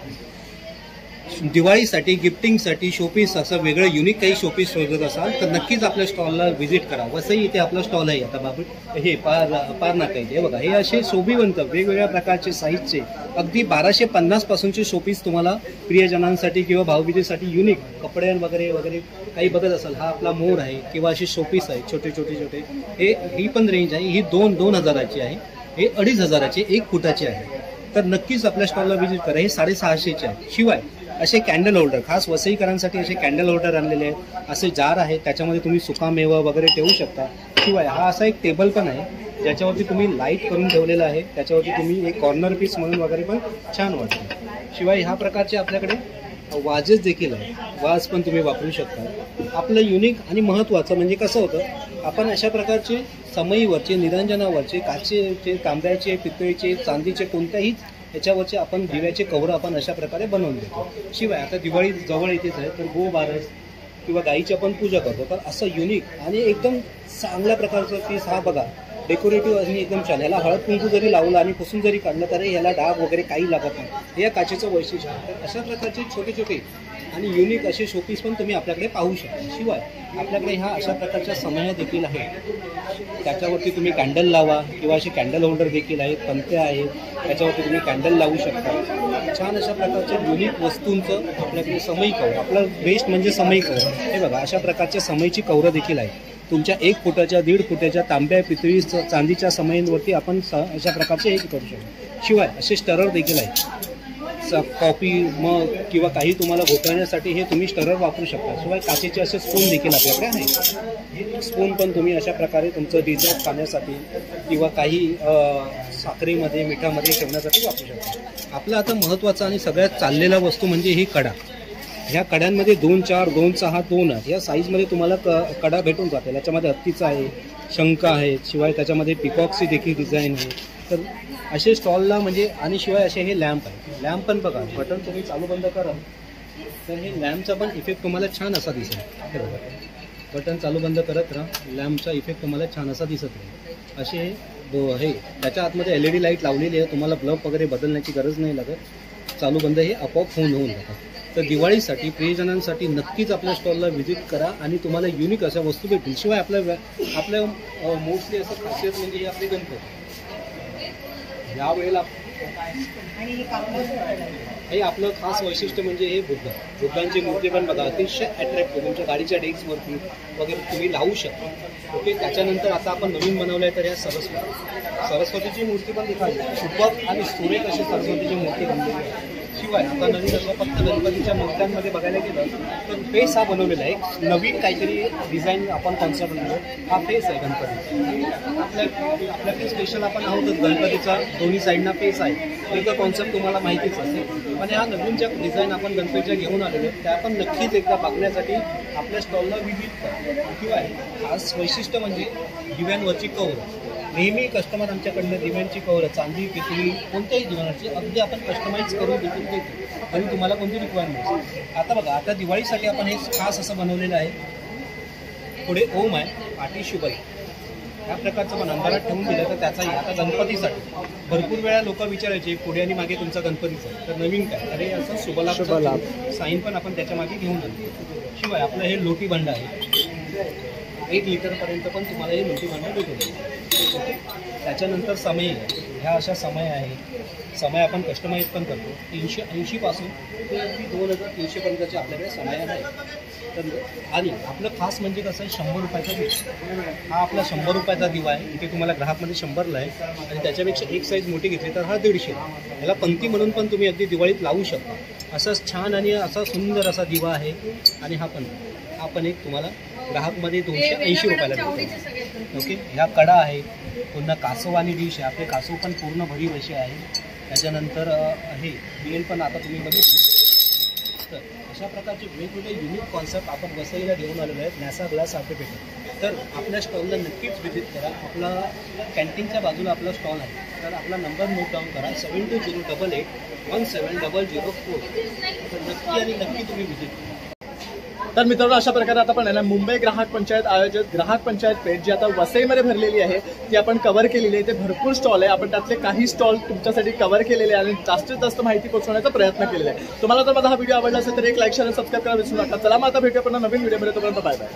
दिवाळीसाठी गिफ्टिंगसाठी शोपीस असं वेगळं युनिक काही शोपीस शोधत असाल तर नक्कीच आपल्या स्टॉलला व्हिजिट करा. वसई इथे आपला स्टॉल आहे. आता बाबू हे पार नाका इथे बघा, हे असे शोभिवंत वेगवेगळ्या प्रकारचे साईजचे अगदी 1250 पासूनचे शोपीस तुम्हाला प्रियजनांसाठी किंवा भाऊबीजेसाठी युनिक कपडे वगैरे वगैरे काही बघत असाल. हा आपला मोर आहे किंवा असे शोपीस आहे छोटे छोटे. ही पण रेंज आहे. ही 2,000ची आहे. हे 2,500चे 1 फुटाचे आहे. तर नक्कीच आपल्या स्टॉलला व्हिजिट करा. हे 650चे आहे. शिवाय असे कॅन्डल होल्डर खास वसईकरांसाठी असे कॅन्डल होल्डर आणलेले आहेत. असे जार आहेत, त्याच्यामध्ये तुम्ही सुकामेवा वगैरे ठेवू शकता. शिवाय हा असा एक टेबल पण आहे ज्याच्यावरती तुम्ही लाईट करून ठेवलेला आहे. त्याच्यावरती तुम्ही एक कॉर्नर पीस म्हणून वगैरे पण छान वाटतं. शिवाय ह्या प्रकारचे आपल्याकडे वाजेस देखील आहे. वाज पण तुम्ही वापरू शकता. आपलं युनिक आणि महत्त्वाचं म्हणजे कसं होतं, आपण अशा प्रकारचे समईवरचे निरंजनावरचे काचेचे तांब्याचे पितळेचे चांदीचे कोणत्याही याच्यावरचे आपण दिव्याचे कव्हर आपण अशा प्रकारे बनवून देतो. शिवाय आता दिवाळी जवळ येतेच आहे तर गोबारस किंवा गाईची आपण पूजा करतो. तर असं युनिक आणि एकदम चांगल्या प्रकारचं पीस हा बघा डेकोरेटिव्ह आणि एकदम छान. याला हळद कुंकू जरी लावलं आणि पुसून जरी काढलं तरी याला डाग वगैरे काही लागत नाही. हे या काचेचं वैशिष्ट्य आहे. तर अशा प्रकारचे छोटे छोटे आणि युनिक असे शोपीस पण तुम्ही आपल्याकडे पाहू शकता. शिवाय आपल्याकडे ह्या अशा प्रकारच्या समया देखील आहेत. त्याच्यावरती तुम्ही कॅन्डल लावा किंवा असे कॅन्डल होल्डर देखील आहेत. पंत्या आहेत, त्याच्यावरती तुम्ही कॅन्डल लावू शकता. छान अशा प्रकारच्या युनिक वस्तूंचं आपल्याकडे समई कवर. आपलं बेस्ट म्हणजे समई कवर. हे बघा अशा प्रकारच्या समईची कवरं देखील आहेत. तुमच्या 1 फुटाच्या 1.5 फुटाच्या तांब्या पितळी चांदीच्या समयांवरती आपण अशा प्रकारचे हे करू शकतो. शिवाय असे स्टरर देखील आहेत. कॉफी मग किंवा काही तुम्हाला घोटण्यासाठी हे तुम्ही स्टरर वापरू शकता. शिवाय काचेचे असे स्पून देखील आपल्याकडे आहेत. स्पून पण तुम्ही अशा प्रकारे तुमचं डिझर्ट खाण्यासाठी किंवा काही साखरेमध्ये मिठामध्ये ठेवण्यासाठी वापरू शकता. आपलं आता महत्त्वाचा आणि सगळ्यात चाललेला वस्तू म्हणजे ही कडा. ह्या कड्यांमध्ये 2-4, 2-6, 2 या साईजमध्ये तुम्हाला कडा भेटून जातील. याच्यामध्ये हत्तीचा आहे, शंख आहे. शिवाय त्याच्यामध्ये पिकॉक्सची देखील डिझाईन आहे. तर असे स्टॉलला म्हणजे आणि शिवाय असे हे लॅम्प आहे. लॅम्प पण बघा, बटन तुम्ही चालू बंद करा तर हे लॅम्पचा पण इफेक्ट तुम्हाला छान असा दिसेल. हे बघा, बटन चालू बंद करत राहा, लॅम्पचा इफेक्ट तुम्हाला छान असा दिसत राहील. असे हे त्याच्या आतमध्ये LED लाईट लावलेली आहे. तुम्हाला बल्ब वगैरे बदलण्याची गरज नाही लागत. चालू बंद हे आपोआप होऊन जातात. तर दिवाळीसाठी प्रियजनांसाठी नक्कीच आपल्या स्टॉलला व्हिजिट करा आणि तुम्हाला युनिक अशा वस्तू भेटतील. शिवाय आपल्या मोस्टली असं खासियत म्हणजे हे आपले गणपती. यावेळेला हे आपलं खास वैशिष्ट्य म्हणजे हे बुद्धांची मूर्ती पण बघा अतिशय अट्रॅक्टिव्ह. तुमच्या गाडीच्या डेस्कवरती वगैरे तुम्ही लावू शकता. ओके, त्याच्यानंतर आता आपण नवीन बनवलं आहे तर ह्या सरस्वतीची मूर्ती पण दिखावी. सुबक आणि सुरेख अशी सरस्वतीची मूर्ती बनवली आहे. शिवाय आता नवीन असं फक्त गणपतीच्या मूर्त्यांमध्ये बघायला गेलं तर फेस हा बनवलेला आहे. नवीन काहीतरी डिझाईन आपण कॉन्सेप्ट बनवलो. हा फेस आहे गणपतीचा. आपल्याकडे स्पेशल आपण आहोतच गणपतीचा दोन्ही साईडना फेस आहे. एक कॉन्सेप्ट तुम्हाला माहितीच असेल. पण हा नवीन ज्या डिझाईन आपण गणपतीच्या घेऊन आलेलो त्या आपण नक्कीच एकदा बघण्यासाठी आपल्या स्टॉलला विजिट करा. शिवाय खास वैशिष्ट्य म्हणजे दिव्यांवरची कवर. नेहमी कस्टमर आमच्याकडनं दिव्यांची कवर चांदी पितळी कोणत्याही दिव्यांची अगदी आपण कस्टमाइज करून देखील देतो. आणि तुम्हाला कोणती रिक्वायरमेंट. आता बघा आता दिवाळीसाठी आपण हे खास असं बनवलेलं आहे. पुढे ओम आहे पाठी शुभ आहे. ह्या प्रकारचं पण अंधारात ठेवून दिलं तर त्याचाही आता गणपतीसाठी भरपूर वेळा लोक विचारायचे पुढे आणि मागे तुमचा गणपतीचा तर नवीन काय अरे असं शुभलाभ साईन पण आपण त्याच्या मागे घेऊन आलो. शिवाय आपलं हे लोटी भांडं आहे. 1 लिटरपर्यंत पण तुम्हाला हे लोटी भांडं भेटून. त्याच्यानंतर समय ह्या अशा समय आहे. समय आपण कस्टमाइज पण करतो. 380 पासून ते अगदी 2300 पर्यंतचे आपल्याकडे समय आहे. तर आणि आपलं खास म्हणजे कसं आहे 100 रुपयाचा दिवा. हा आपला 100 रुपयाचा दिवा आहे. इथे तुम्हाला ग्राहकमध्ये 100ला आहे आणि त्याच्यापेक्षा एक साईज मोठी घेतली तर हा 150. याला पंक्ती म्हणून पण तुम्ही अगदी दिवाळीत लावू शकता. असंच छान आणि असा सुंदर असा दिवा आहे. आणि हा पण एक तुम्हाला ग्राहकमध्ये 280 रुपयाला भेटतो. ओके. ह्या कडा आहे. पुन्हा कासव आणि डिश आहे. आपले कासव पण पूर्ण भरीव असे आहे. त्याच्यानंतर हे बेल पण आता तुम्ही बघितलं. तर अशा प्रकारचे वेगवेगळे युनिक कॉन्सेप्ट आपण वसईला घेऊन आलेलो आहेत. नॅसा ग्लास सर्टिफिकेट. तर आपल्या स्टॉलला नक्कीच व्हिजिट करा. आपला कॅन्टीनच्या बाजूला आपला स्टॉल आहे. तर आपला नंबर नोट डाऊन करा 7208817004. तर नक्की आणि नक्की तुम्ही व्हिजिट करा. तर मित्रांनो अशा प्रकारे आता आपण मुंबई ग्राहक पंचायत आयोजित ग्राहक पंचायत पेठ जी आता वसईमध्ये भरलेली आहे ती आपण कव्हर केलेली आहे. ते भरपूर स्टॉल आहे. आपण त्यातले काही स्टॉल तुमच्यासाठी कव्हर केलेले आहे आणि जास्तीत जास्त माहिती पोहोचवण्याचा प्रयत्न केलेला आहे. तुम्हाला जर माझा हा व्हिडिओ आवडला असेल तर एक लाईक शेअर आणि सबस्क्राईब करायला विसरू नका. चला मग आता भेटूया आपण नवीन व्हिडिओमध्ये. तोपर्यंत बाय बाय.